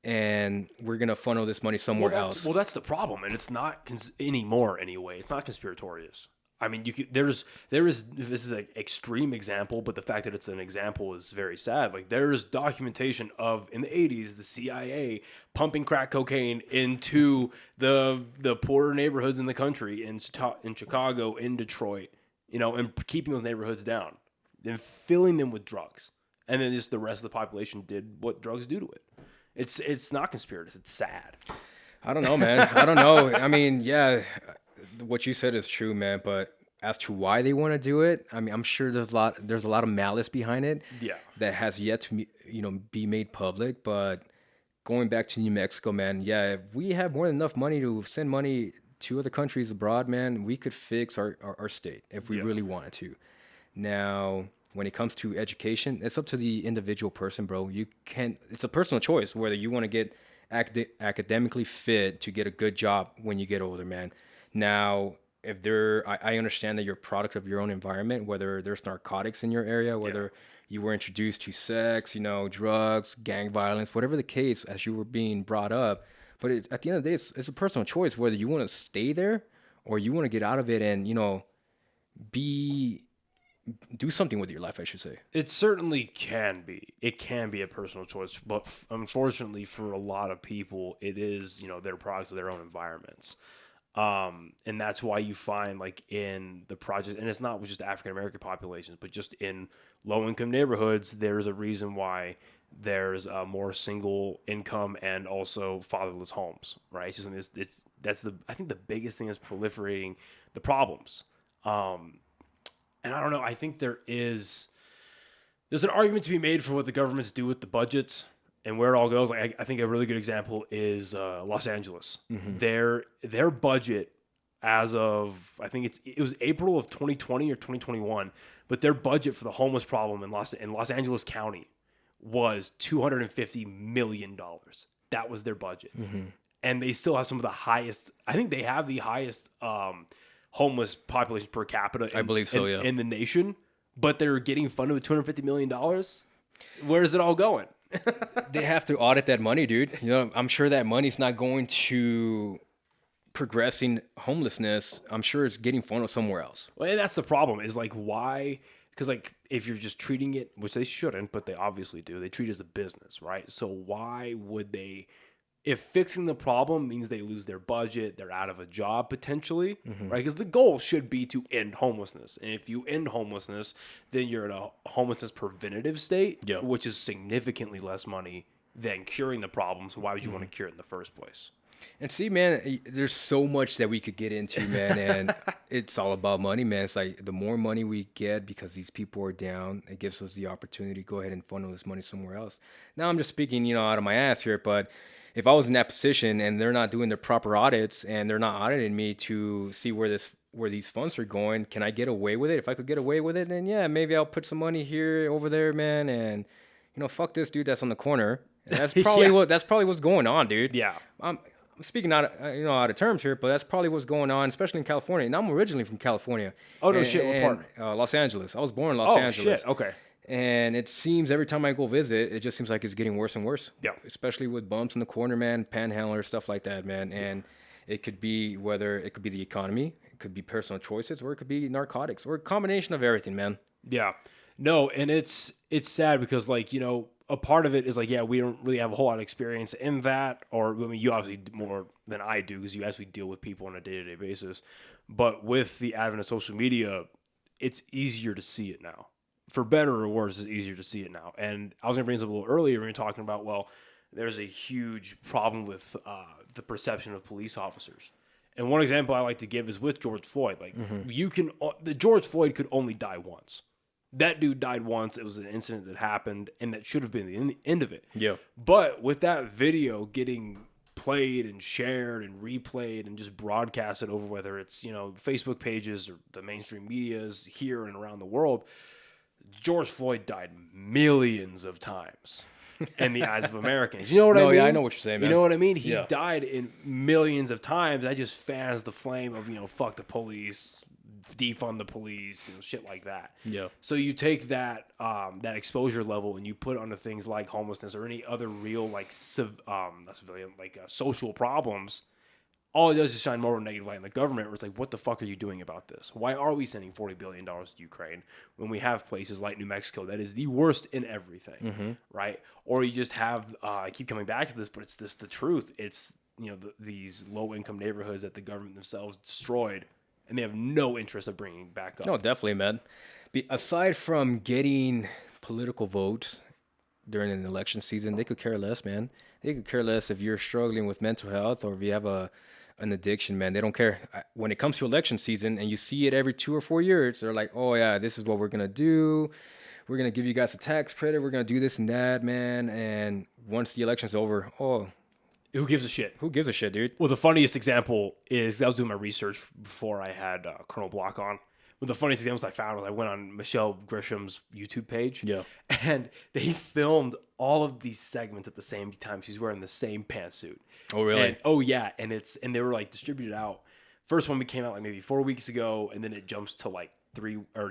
and we're going to funnel this money somewhere else. Well, that's the problem. And it's not anymore anyway. It's not conspiratorious. I mean, there is this is an extreme example, but the fact that it's an example is very sad. Like, there is documentation of, in the 80s, the CIA pumping crack cocaine into the poorer neighborhoods in the country, in Chicago, in Detroit, you know, and keeping those neighborhoods down and filling them with drugs. And then just the rest of the population did what drugs do to it. It's not conspiratorial. It's sad. I don't know, man. I don't know. I mean, yeah, what you said is true, man. But as to why they want to do it, I mean, I'm sure there's a lot of malice behind it. Yeah. That has yet to, be made public. But going back to New Mexico, man, yeah, if we have more than enough money to send money to other countries abroad, man, we could fix our state if we really wanted to. Now, when it comes to education, it's up to the individual person, bro. It's a personal choice whether you want to get academically fit to get a good job when you get older, man. Now, if I understand that you're a product of your own environment, whether there's narcotics in your area, whether you were introduced to sex, drugs, gang violence, whatever the case, as you were being brought up. But at the end of the day, it's a personal choice whether you want to stay there or you want to get out of it and, do something with your life, I should say. It certainly can be. It can be a personal choice, but unfortunately for a lot of people, it is, they're products of their own environments. And that's why you find, like, in the projects, and it's not just African American populations, but just in low income neighborhoods, there's a reason why there's more single income and also fatherless homes, right? I think the biggest thing is proliferating the problems. And I don't know, I think there's an argument to be made for what the governments do with the budgets and where it all goes. Like, I think a really good example is Los Angeles. Mm-hmm. Their budget as of, I think it was April of 2020 or 2021, but their budget for the homeless problem in Los Angeles County was $250 million. That was their budget. Mm-hmm. And they still have some of the highest, I think they have the highest homeless population per capita in the nation, but they're getting funded with $250 million. Where is it all going? They have to audit that money, dude. I'm sure that money's not going to progressing homelessness. I'm sure it's getting funneled somewhere else. Well, and that's the problem, is like, why? Because, like, if you're just treating it, which they shouldn't, but they obviously do, they treat it as a business, right? So why would they? If fixing the problem means they lose their budget, they're out of a job potentially, right? Because the goal should be to end homelessness. And if you end homelessness, then you're in a homelessness preventative state, which is significantly less money than curing the problem. So why would you want to cure it in the first place? And see, man, there's so much that we could get into, man, and it's all about money, man. It's like the more money we get because these people are down, it gives us the opportunity to go ahead and funnel this money somewhere else. Now, I'm just speaking, out of my ass here, but if I was in that position and they're not doing their proper audits and they're not auditing me to see where these funds are going, can I get away with it? If I could get away with it, then yeah, maybe I'll put some money here, over there, man, and fuck this dude that's on the corner. And that's probably what's going on, dude. Yeah. I'm speaking out of terms here, but that's probably what's going on, especially in California. And I'm originally from California. Oh no, shit! What part? Los Angeles. I was born in Los Angeles. Oh shit! Okay. And it seems every time I go visit, it just seems like it's getting worse and worse. Yeah. Especially with bumps in the corner, man, panhandlers, stuff like that, man. And it could be the economy, it could be personal choices, or it could be narcotics, or a combination of everything, man. Yeah. No, and it's sad because, like, a part of it is like, yeah, we don't really have a whole lot of experience in that, or, I mean, you obviously more than I do because you actually deal with people on a day-to-day basis. But with the advent of social media, it's easier to see it now. For better or worse, it's easier to see it now. And I was going to bring this up a little earlier when we were talking about, well, there's a huge problem with the perception of police officers. And one example I like to give is with George Floyd. Like the George Floyd could only die once. That dude died once. It was an incident that happened, and that should have been the end of it. Yeah. But with that video getting played and shared and replayed and just broadcasted over, whether it's, Facebook pages or the mainstream medias here and around the world, George Floyd died millions of times in the eyes of Americans. You know what I mean? Yeah, I know what you're saying, man. You know what I mean? He died in millions of times. That just fans the flame of, fuck the police, defund the police, shit like that. Yeah. So you take that that exposure level and you put it onto things like homelessness or any other real not civilian social problems. All it does is shine more of a negative light on the government. Where it's like, what the fuck are you doing about this? Why are we sending $40 billion to Ukraine when we have places like New Mexico that is the worst in everything, right? Or you just have, I keep coming back to this, but it's just the truth. It's, these low-income neighborhoods that the government themselves destroyed, and they have no interest of bringing back up. No, definitely, man. Aside from getting political votes during an election season, they could care less, man. They could care less if you're struggling with mental health or if you have an addiction, man. They don't care. When it comes to election season and you see it every 2 or 4 years, they're like, oh, yeah, this is what we're going to do. We're going to give you guys a tax credit. We're going to do this and that, man. And once the election's over, who gives a shit? Who gives a shit, dude? Well, the funniest example is I was doing my research before I had Colonel Block on. One of the funniest examples I found was I went on Michelle Grisham's YouTube page. Yeah. And they filmed all of these segments at the same time. She's wearing the same pantsuit. Oh, really? And they were distributed out. First one came out maybe 4 weeks ago, and then it jumps to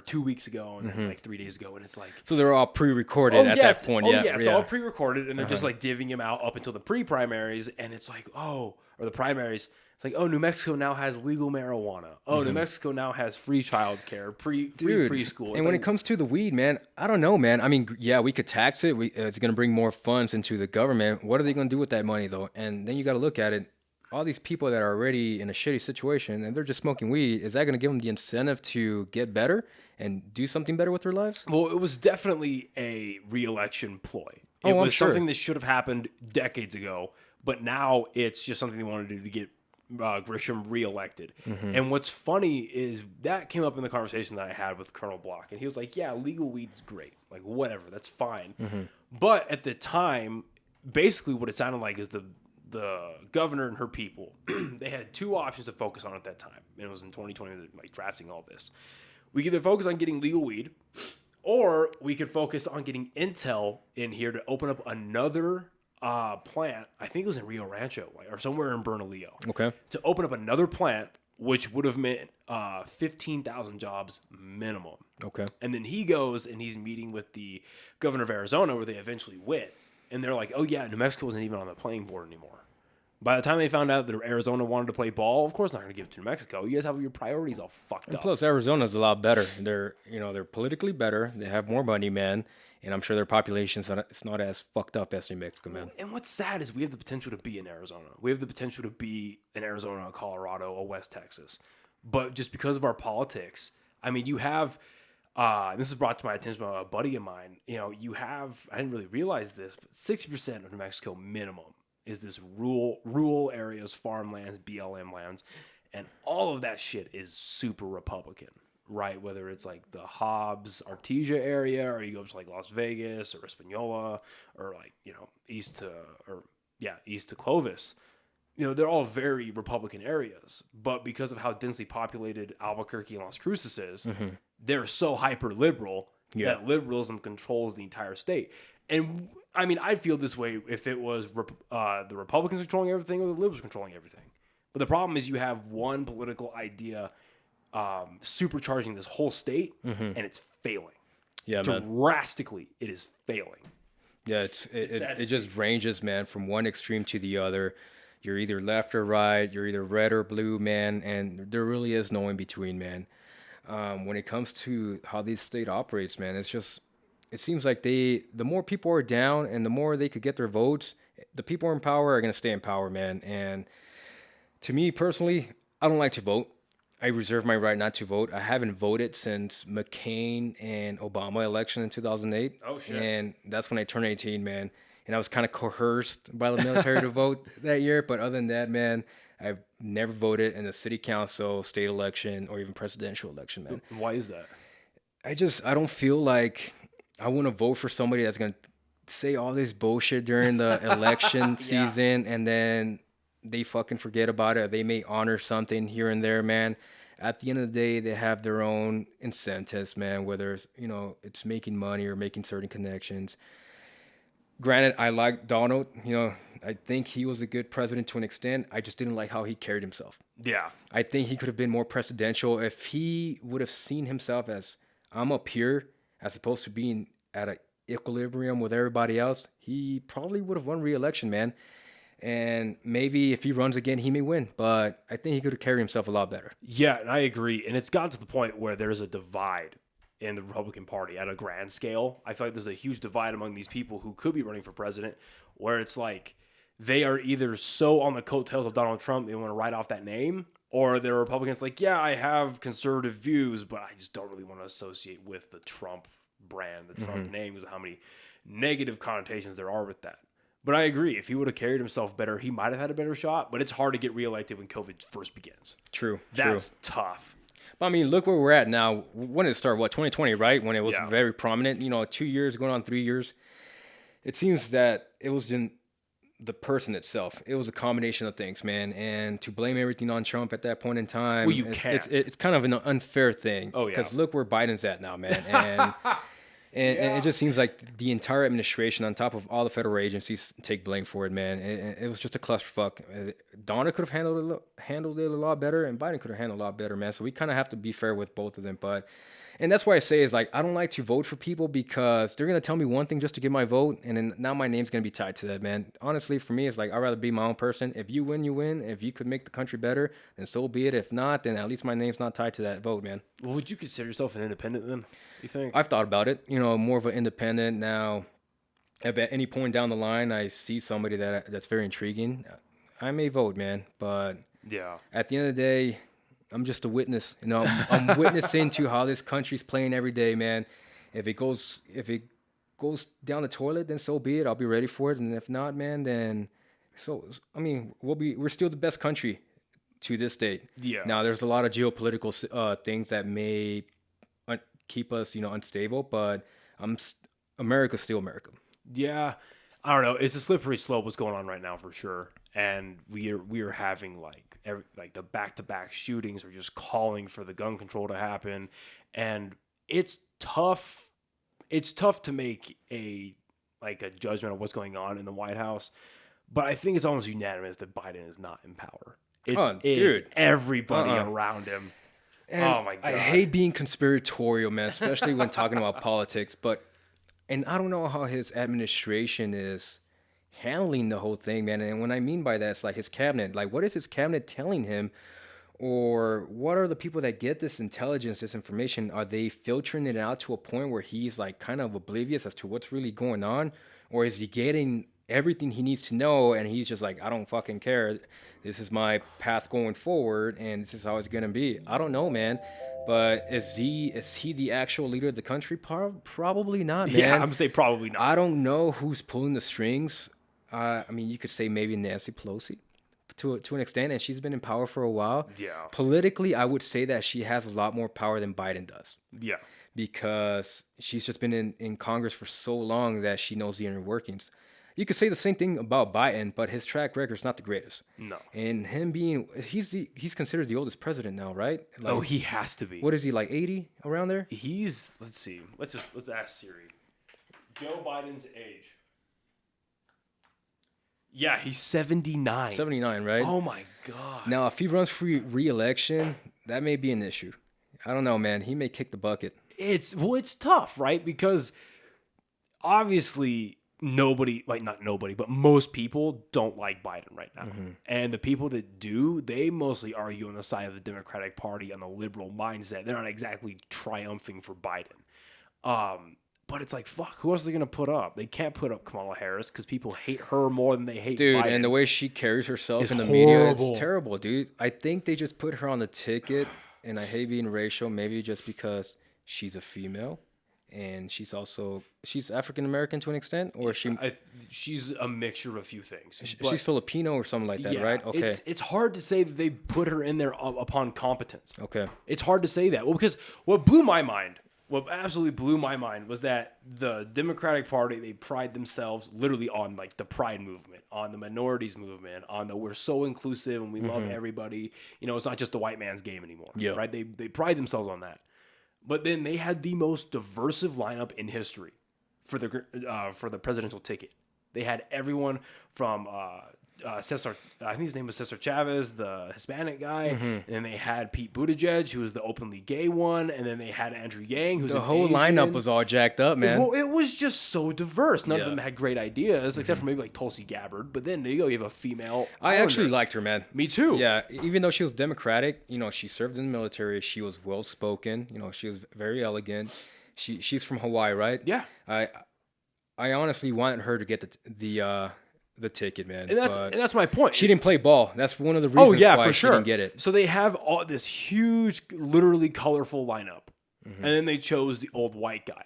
2 weeks ago, and then 3 days ago, and it's like, so they're all pre-recorded at that point. It's all pre-recorded, and they're just giving him out up until the pre-primaries, and it's like, or the primaries. It's like, New Mexico now has legal marijuana. New Mexico now has free childcare, free preschool. And when it comes to the weed, man, I don't know, man. I mean, yeah, we could tax it. It's going to bring more funds into the government. What are they going to do with that money, though? And then you got to look at it. All these people that are already in a shitty situation and they're just smoking weed, is that going to give them the incentive to get better and do something better with their lives? Well, it was definitely a re-election ploy. It was something that should have happened decades ago, but now it's just something they want to do to get Grisham reelected. And what's funny is that came up in the conversation that I had with Colonel Block, and he was like, yeah, legal weed's great. Like, whatever, that's fine. But at the time, basically what it sounded like is the governor and her people, they had two options to focus on at that time. And it was in 2020, drafting all this. We could either focus on getting legal weed, or we could focus on getting Intel in here to open up another plant. I think it was in Rio Rancho or somewhere in Bernalillo. Okay. To open up another plant, which would have meant 15,000 jobs minimum. Okay. And then he goes and he's meeting with the governor of Arizona, where they eventually went. And they're like, oh, yeah, New Mexico isn't even on the playing board anymore. By the time they found out that Arizona wanted to play ball, of course not going to give it to New Mexico. You guys have your priorities all fucked up. Plus, Arizona's a lot better. They're politically better. They have more money, man. And I'm sure their population's not as fucked up as New Mexico, man. And what's sad is we have the potential to be in Arizona. We have the potential to be in Arizona, Colorado, or West Texas. But just because of our politics, I mean, you have... this was brought to my attention by a buddy of mine. You have, I didn't really realize this, but 60% of New Mexico minimum is this rural areas, farmlands, BLM lands. And all of that shit is super Republican, right? Whether it's like the Hobbs, Artesia area, or you go to Las Vegas or Espanola, or east to Clovis. They're all very Republican areas, but because of how densely populated Albuquerque and Las Cruces is, they're so hyper liberal that liberalism controls the entire state. And I mean, I'd feel this way if it was the Republicans controlling everything or the liberals controlling everything. But the problem is you have one political idea supercharging this whole state, and it's failing. Yeah, drastically, it is failing. Yeah, it just ranges, man, from one extreme to the other. You're either left or right. You're either red or blue, man. And there really is no in between, man. When it comes to how this state operates, man, it seems like the more people are down and the more they could get their votes, the people in power are going to stay in power, man. And to me personally, I don't like to vote. I reserve my right not to vote. I haven't voted since McCain and Obama election in 2008. Oh, shit. And that's when I turned 18, man. and I was kind of coerced by the military to vote that year. But other than that, man, I've never voted in a city council, state election, or even presidential election, man. Why is that? I don't feel like I want to vote for somebody that's gonna say all this bullshit during the election season, and then they fucking forget about it. Or they may honor something here and there, man. At the end of the day, they have their own incentives, man. Whether it's it's making money or making certain connections. Granted, I like Donald. I think he was a good president to an extent. I just didn't like how he carried himself. Yeah. I think he could have been more presidential if he would have seen himself as I'm up here as opposed to being at an equilibrium with everybody else. He probably would have won re-election, man. And maybe if he runs again, he may win. But I think he could have carried himself a lot better. Yeah, and I agree. And it's gotten to the point where there's a divide in the Republican Party at a grand scale. I feel like there's a huge divide among these people who could be running for president, where it's like they are either so on the coattails of Donald Trump, they want to write off that name, or they're Republicans like, yeah, I have conservative views, but I just don't really want to associate with the Trump brand, the Trump name, because of how many negative connotations there are with that. But I agree. If he would have carried himself better, he might have had a better shot, but it's hard to get reelected when COVID first begins. True. That's tough. I mean, look where we're at now. When did it start? 2020, right? When it was very prominent, 2 years, going on 3 years. It seems that it was in the person itself. It was a combination of things, man. And to blame everything on Trump at that point in time, well, you can't. It's kind of an unfair thing. Oh, yeah. Because look where Biden's at now, man. And it just seems like the entire administration, on top of all the federal agencies, take blame for it, man. It was just a clusterfuck. Donna could have handled it a lot better, and Biden could have handled it a lot better, man. So we kind of have to be fair with both of them. And that's why I say is like I don't like to vote for people because they're gonna tell me one thing just to get my vote, and then now my name's gonna be tied to that, man. Honestly, for me, it's like I'd rather be my own person. If you win, you win. If you could make the country better, then so be it. If not, then at least my name's not tied to that vote, man. Well, would you consider yourself an independent then? You think? I've thought about it. More of an independent now. If at any point down the line I see somebody that's very intriguing, I may vote, man. But yeah, at the end of the day, I'm just a witness. I'm witnessing to how this country's playing every day, man. If it goes down the toilet, then so be it. I'll be ready for it. And if not, man, then we're still the best country to this date. Yeah. Now there's a lot of geopolitical things that may keep us, unstable, but America's still America. Yeah. I don't know. It's a slippery slope what's going on right now for sure. And we are having like the back-to-back shootings are just calling for the gun control to happen, and it's tough. It's tough to make a judgment of what's going on in the White House, but I think it's almost unanimous that Biden is not in power. It's everybody around him. And oh my God! I hate being conspiratorial, man, especially when talking about politics. And I don't know how his administration is handling the whole thing, man. And what I mean by that is like his cabinet. Like, what is his cabinet telling him? Or what are the people that get this intelligence, this information? Are they filtering it out to a point where he's like kind of oblivious as to what's really going on? Or is he getting everything he needs to know and he's just like, I don't fucking care. This is my path going forward and this is how it's going to be. I don't know, man. But is he the actual leader of the country? Probably not, man. Yeah, I'm going to say probably not. I don't know who's pulling the strings. I mean, you could say maybe Nancy Pelosi to an extent, and she's been in power for a while. Yeah. Politically, I would say that she has a lot more power than Biden does. Yeah. Because she's just been in Congress for so long that she knows the inner workings. You could say the same thing about Biden, but his track record's not the greatest. No. And him being he's considered the oldest president now, right? Like, he has to be. What is he, like 80 around there? Let's see. Let's ask Siri. Joe Biden's age. Yeah, he's 79. 79, right? Oh my God. Now, if he runs for re-election, that may be an issue. I don't know, man. He may kick the bucket. It's tough, right? Because obviously not nobody, but most people don't like Biden right now. Mm-hmm. And the people that do, they mostly argue on the side of the Democratic Party on the liberal mindset. They're not exactly triumphing for Biden. But it's like, fuck, who else are they going to put up? They can't put up Kamala Harris because people hate her more than they hate Biden. And the way she carries herself in the horrible. media, it's terrible, dude. I think they just put her on the ticket, and I hate being racial, maybe just because she's a female. and she's African American to an extent, or she's a mixture of a few things. She's Filipino or something like that, Yeah, right? Okay. It's hard to say that they put her in there upon competence. Okay. It's hard to say that. Well, because what absolutely blew my mind was that the Democratic Party, they pride themselves literally on like the pride movement, on the minorities movement, on the we're so inclusive and we love everybody. You know, it's not just the white man's game anymore. Yeah. Right? They pride themselves on that. But then they had the most diversive lineup in history for the presidential ticket. They had everyone from Cesar, I think his name was Cesar Chavez, the Hispanic guy, and then they had Pete Buttigieg, who was the openly gay one, and then they had Andrew Yang, who's the whole lineup was all jacked up, man. Well, it was just so diverse. None of them had great ideas, except for maybe like Tulsi Gabbard. But then there you go, you have a female. I actually liked her, man. Me too. Yeah, even though she was Democratic, you know, she served in the military. She was well spoken. You know, she was very elegant. She's from Hawaii, right? Yeah. I honestly wanted her to get the ticket, man. And that's my point. She didn't play ball. That's one of the reasons why for she sure. didn't get it. So they have all this huge, literally colorful lineup. And then they chose the old white guy.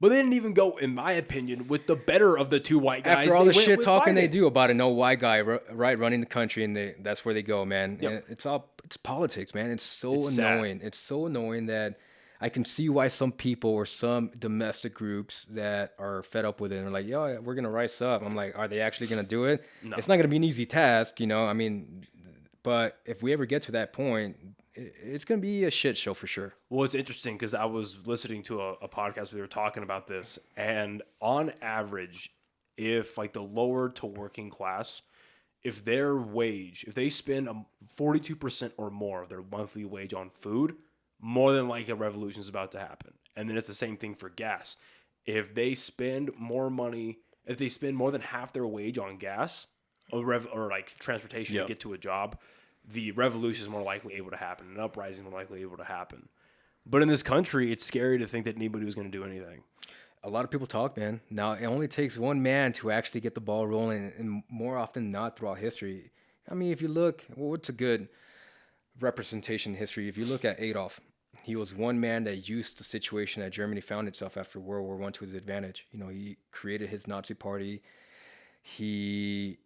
But they didn't even go, in my opinion, with the better of the two white guys. After all the shit talking they do about an old white guy, right, running the country, and that's where they go, man. Yep. And it's politics, man. It's so annoying. It's so annoying that I can see why some people or some domestic groups that are fed up with it and are like, yo, we're going to rise up. I'm like, are they actually going to do it? No. It's not going to be an easy task, you know? I mean, but if we ever get to that point, it's going to be a shit show for sure. Well, it's interesting because I was listening to a podcast where they were talking about this. And on average, if like the lower to working class, if their wage, if they spend 42% or more of their monthly wage on food, more than like a revolution is about to happen. And then it's the same thing for gas. If they spend more money, if they spend more than half their wage on gas or like transportation to get to a job, the revolution is more likely able to happen. An uprising is more likely able to happen. But in this country, it's scary to think that anybody was going to do anything. A lot of people talk, man. Now, it only takes one man to actually get the ball rolling, and more often than not throughout history. I mean, if you look, what's a good representation in history? If you look at Adolf, he was one man that used the situation that Germany found itself after World War I to his advantage. You know, he created his Nazi party. He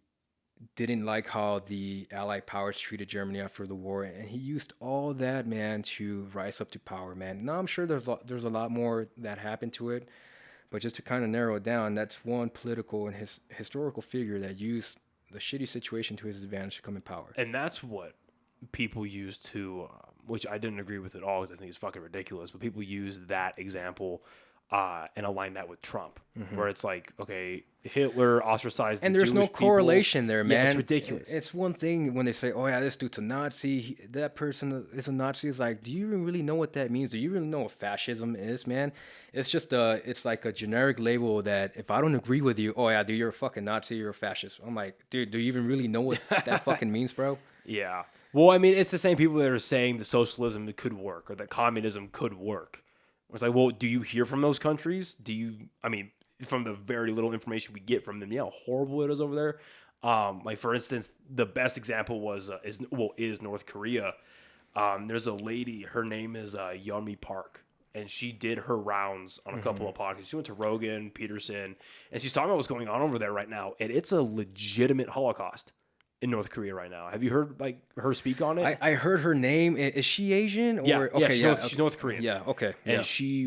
didn't like how the Allied powers treated Germany after the war, and he used all that, man, to rise up to power, man. Now, I'm sure there's a lot more that happened to it, but just to kind of narrow it down, that's one political and historical figure that used the shitty situation to his advantage to come in power. And that's what people use to, which I didn't agree with at all because I think it's fucking ridiculous, but people use that example and align that with Trump, where it's like, okay, Hitler ostracized and the there's Jewish no correlation people. there, man. Yeah, it's ridiculous. It's one thing when they say, oh yeah, this dude's a Nazi, that person is a Nazi. It's like, do you even really know what that means? Do you really know what fascism is, man? It's just it's like a generic label that if I don't agree with you, oh yeah, dude, you're a fucking Nazi, you're a fascist. I'm like, dude, do you even really know what that fucking means, bro? Yeah. Well, I mean, it's the same people that are saying that socialism could work or that communism could work. It's like, well, do you hear from those countries? I mean, from the very little information we get from them, how horrible it is over there. Like, for instance, the best example is North Korea. There's a lady, her name is Yeonmi Park, and she did her rounds on a couple of podcasts. She went to Rogan, Peterson, and she's talking about what's going on over there right now, and it's a legitimate Holocaust in North Korea right now. Have you heard like her speak on it? I heard her name. Is she Asian? Or, she's North Korean. Yeah, okay. And she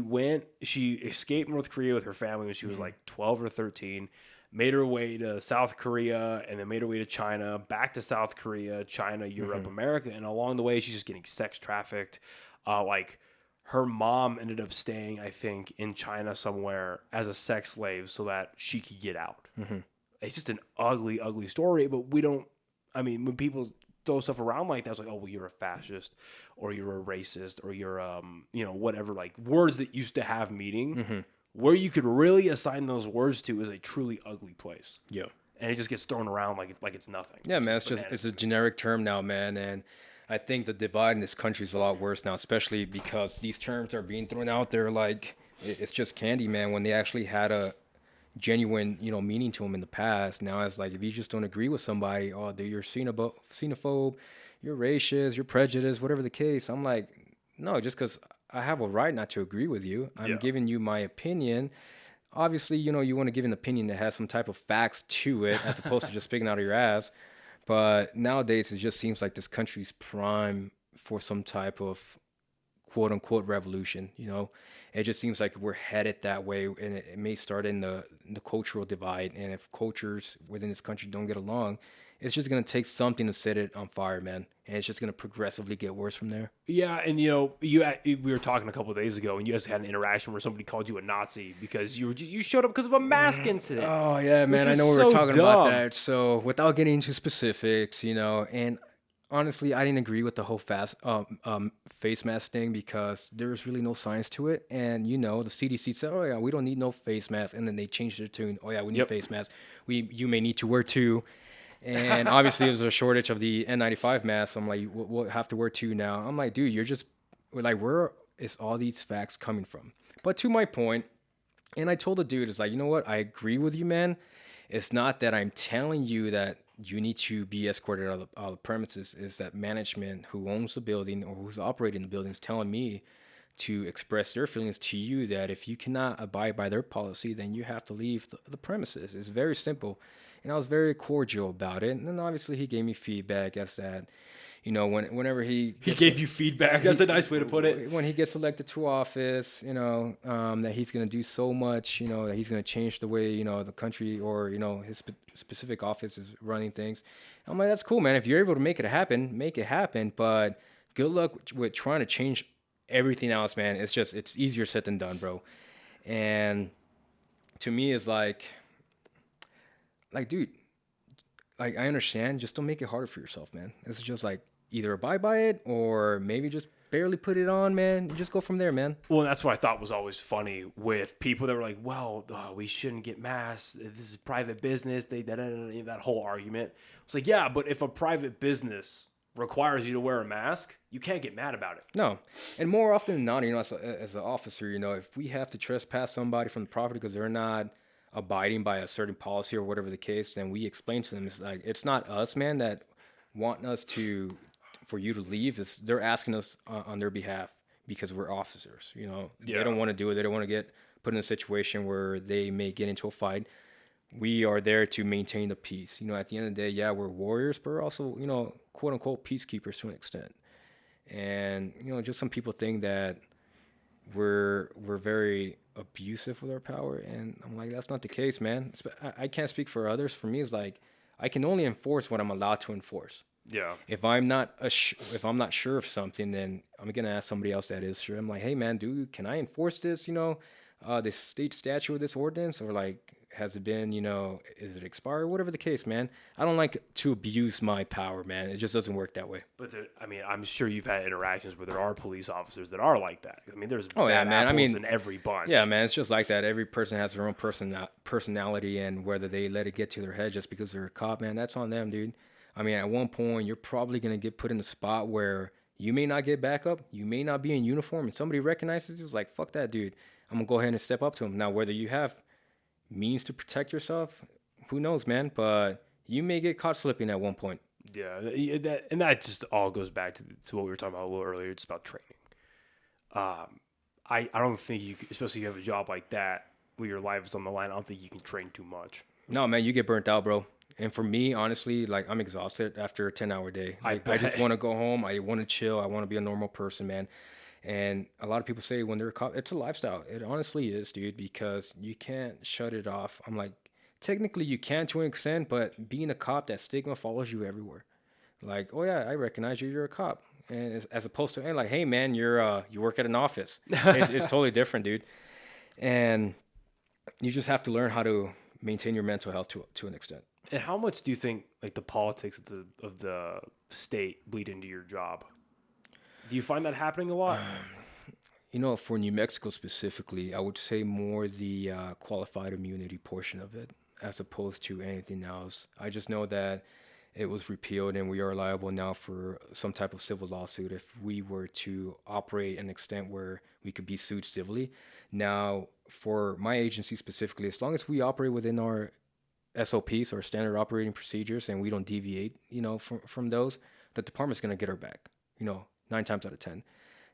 escaped North Korea with her family when she was like 12 or 13, made her way to South Korea, and then made her way to China, back to South Korea, China, Europe, America. And along the way, she's just getting sex trafficked. Like her mom ended up staying, I think, in China somewhere as a sex slave so that she could get out. It's just an ugly, ugly story, but when people throw stuff around like that, it's like, oh, well, you're a fascist, or you're a racist, or you're, whatever, like words that used to have meaning, where you could really assign those words to is a truly ugly place. Yeah. And it just gets thrown around like it's nothing. Yeah, man, it's a generic term now, man. And I think the divide in this country is a lot worse now, especially because these terms are being thrown out there like it's just candy, man, when they actually had a genuine, meaning to them in the past. Now it's like, if you just don't agree with somebody, oh, dude, you're xenophobe, you're racist, you're prejudiced, whatever the case. I'm like, no, just because I have a right not to agree with you. I'm Yeah. giving you my opinion. Obviously, you know, you want to give an opinion that has some type of facts to it as opposed to just speaking out of your ass. But nowadays, it just seems like this country's prime for some type of quote unquote revolution. You know, it just seems like we're headed that way, and it may start in the cultural divide. And if cultures within this country don't get along, it's just gonna take something to set it on fire, man. And it's just gonna progressively get worse from there. Yeah, and we were talking a couple of days ago, and you guys had an interaction where somebody called you a Nazi because you showed up because of a mask incident. Oh yeah, man. I was know we were so talking about dumb. that. So without getting into specifics, you know, and honestly, I didn't agree with the whole face mask thing because there's really no science to it. And you know, the CDC said, "Oh yeah, we don't need no face mask," and then they changed their tune. "Oh yeah, we need Yep. face masks. You may need to wear two." And obviously, there's a shortage of the N95 masks. I'm like, we'll have to wear two now. I'm like, dude, we're like, where is all these facts coming from? But to my point, and I told the dude, it's like, you know what? I agree with you, man. It's not that I'm telling you that you need to be escorted out of the premises. Is that management who owns the building or who's operating the building is telling me to express their feelings to you that if you cannot abide by their policy, then you have to leave the premises. It's very simple. And I was very cordial about it. And then obviously he gave me feedback as that, you know, whenever He gave you feedback. That's a nice way to put it. when he gets elected to office, you know, that he's going to do so much, you know, that he's going to change the way, you know, the country or, you know, his specific office is running things. I'm like, that's cool, man. If you're able to make it happen, make it happen. But good luck with trying to change everything else, man. It's easier said than done, bro. And to me, it's like, dude, like I understand, just don't make it harder for yourself, man. It's just like either abide by it or maybe just barely put it on, man. And just go from there, man. Well, that's what I thought was always funny with people that were like, well, we shouldn't get masks. This is private business. That whole argument. It's like, yeah, but if a private business requires you to wear a mask, you can't get mad about it. No, and more often than not, you know, as an officer, you know, if we have to trespass somebody from the property because they're not abiding by a certain policy or whatever the case, then we explain to them it's like it's not us, man, that want us to for you to leave. Is they're asking us on their behalf because we're officers. You know, Yeah. they don't want to do it. They don't want to get put in a situation where they may get into a fight. We are there to maintain the peace. You know, at the end of the day, yeah, we're warriors, but we're also, you know, quote unquote peacekeepers to an extent. And you know, just some people think that we're very abusive with our power, and I'm like, that's not the case, man. I can't speak for others. For me, it's like I can only enforce what I'm allowed to enforce. Yeah. If I'm not if I'm not sure of something, then I'm gonna ask somebody else that is sure. I'm like, hey man, dude, can I enforce this? You know, this state statute of this ordinance, or like, has it been, you know, is it expired? Whatever the case, man. I don't like to abuse my power, man. It just doesn't work that way. But I mean, I'm sure you've had interactions where there are police officers that are like that. I mean, there's Oh, yeah, bad man. I apples mean, in every bunch. Yeah, man, it's just like that. Every person has their own personality, and whether they let it get to their head just because they're a cop, man, that's on them, dude. I mean, at one point, you're probably gonna get put in a spot where you may not get backup, you may not be in uniform, and somebody recognizes you. It's like, fuck that, dude. I'm gonna go ahead and step up to him. Now, whether you have means to protect yourself, who knows, man? But you may get caught slipping at one point. Yeah, that just all goes back to what we were talking about a little earlier. It's about training. I don't think you, especially if you have a job like that where your life is on the line, I don't think you can train too much. No, man, you get burnt out, bro. And for me, honestly, like I'm exhausted after a 10-hour day. I I just bet. want to go home. I want to chill. I want to be a normal person, man. And a lot of people say when they're a cop, it's a lifestyle. It honestly is, dude, because you can't shut it off. I'm like, technically you can to an extent, but being a cop, that stigma follows you everywhere. Like, oh yeah, I recognize you. You're a cop, and as opposed to, hey, like, hey man, you work at an office. It's totally different, dude. And you just have to learn how to maintain your mental health to an extent. And how much do you think like the politics of the state bleed into your job? Do you find that happening a lot? You know, for New Mexico specifically, I would say more the qualified immunity portion of it as opposed to anything else. I just know that it was repealed and we are liable now for some type of civil lawsuit if we were to operate an extent where we could be sued civilly. Now, for my agency specifically, as long as we operate within our SOPs or standard operating procedures and we don't deviate, you know, from those, the department's going to get our back, you know, 9 times out of 10.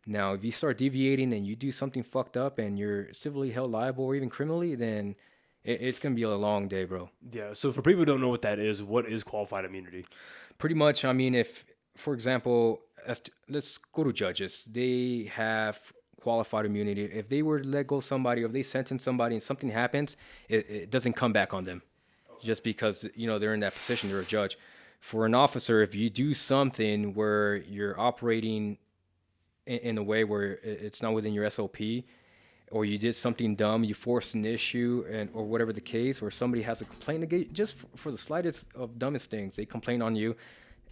Now, if you start deviating and you do something fucked up and you're civilly held liable or even criminally, then it's gonna be a long day, bro. Yeah. So for people who don't know what that is, what is qualified immunity? Pretty much. I mean, if, for example, let's go to judges. They have qualified immunity. If they were to let go of somebody, or if they sentence somebody and something happens, it doesn't come back on them, just because they're in that position. They're a judge. For an officer, if you do something where you're operating in a way where it's not within your SOP, or you did something dumb, you forced an issue, or whatever the case, or somebody has a complaint against, just for the slightest of dumbest things, they complain on you,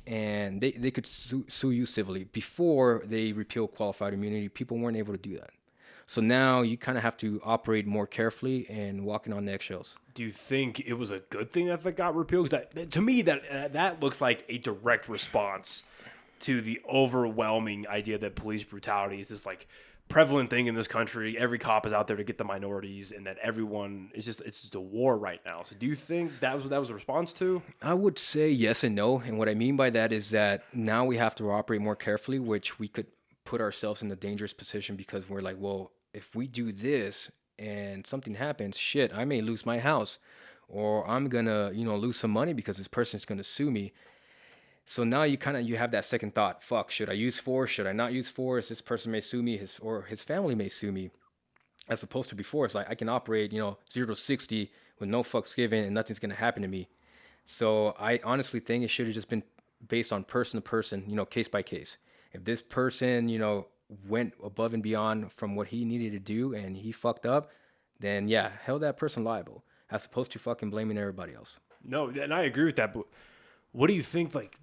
and they could sue you civilly. Before they repealed qualified immunity, people weren't able to do that. So now you kind of have to operate more carefully and walking on eggshells. Do you think it was a good thing that got repealed? Because to me, that looks like a direct response to the overwhelming idea that police brutality is this like prevalent thing in this country. Every cop is out there to get the minorities, and that everyone is it's just a war right now. So do you think that was a response to? I would say yes and no. And what I mean by that is that now we have to operate more carefully, which we could put ourselves in a dangerous position, because we're like, well, if we do this and something happens, shit, I may lose my house, or I'm gonna, lose some money because this person's gonna sue me. So now you have that second thought. Fuck, should I use force? Should I not use force? This person may sue me, his family may sue me. As opposed to before, it's like I can operate, 0 to 60 with no fucks given, and nothing's gonna happen to me. So I honestly think it should have just been based on person to person, case by case. If this person, went above and beyond from what he needed to do and he fucked up, then yeah, held that person liable, as opposed to fucking blaming everybody else. No, and I agree with that. But what do you think? Like,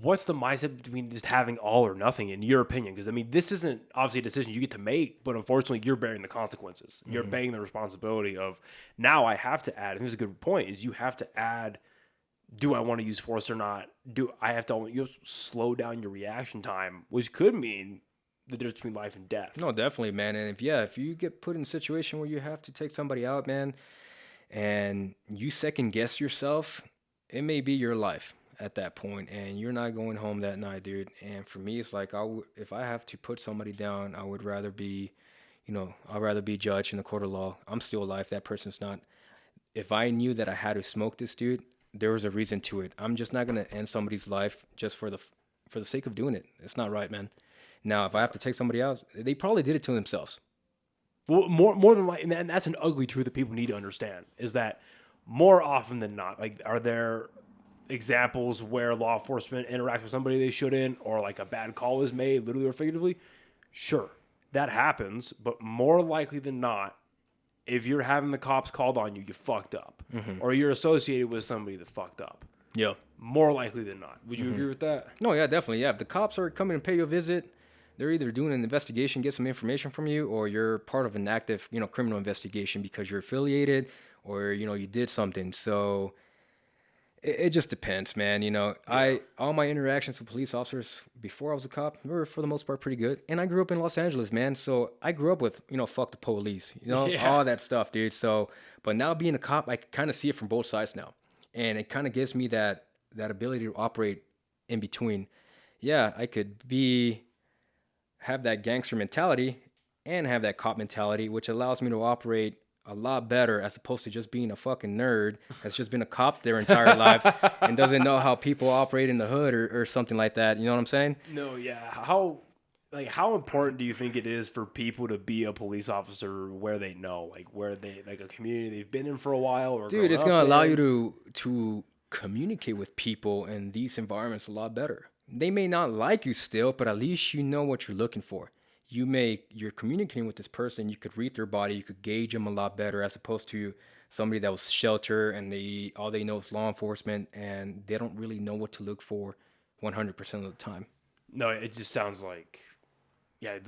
what's the mindset between just having all or nothing, in your opinion? Because I mean, this isn't obviously a decision you get to make, but unfortunately, you're bearing the consequences. You're bearing the responsibility of, now I have to add. I think it's a good point. Is you have to add. Do I want to use force or not? Do I have to slow down your reaction time, which could mean the difference between life and death? No, definitely, man. And if you get put in a situation where you have to take somebody out, man, and you second guess yourself, it may be your life at that point, and you're not going home that night, dude. And for me, it's like if I have to put somebody down, I would rather be, I'd rather be judged in the court of law. I'm still alive. That person's not. If I knew that I had to smoke this dude, there was a reason to it. I'm just not gonna end somebody's life just for the sake of doing it. It's not right, man. Now, if I have to take somebody out, they probably did it to themselves. Well, more than like, and that's an ugly truth that people need to understand, is that more often than not, like, are there examples where law enforcement interacts with somebody they shouldn't, or like a bad call is made, literally or figuratively? Sure, that happens, but more likely than not, if you're having the cops called on you, you fucked up, or you're associated with somebody that fucked up. Yeah. More likely than not. Would you agree with that? No, yeah, definitely. Yeah, if the cops are coming to pay you a visit, they're either doing an investigation, get some information from you, or you're part of an active, criminal investigation because you're affiliated, or you did something. So it just depends, man. All my interactions with police officers before I was a cop were for the most part pretty good. And I grew up in Los Angeles, man. So I grew up with, fuck the police, all that stuff, dude. So, but now being a cop, I can kind of see it from both sides now. And it kind of gives me that ability to operate in between. Yeah, I could have that gangster mentality and have that cop mentality, which allows me to operate a lot better, as opposed to just being a fucking nerd that's just been a cop their entire lives and doesn't know how people operate in the hood or something like that. You know what I'm saying? No, yeah. How important do you think it is for people to be a police officer where they know, where they, like, a community they've been in for a while? Or dude, it's gonna allow you to communicate with people in these environments a lot better. They may not like you still, but at least you know what you're looking for. You're communicating with this person, you could read their body, you could gauge them a lot better, as opposed to somebody that was shelter and all they know is law enforcement, and they don't really know what to look for 100% of the time. No, it just sounds like, yeah,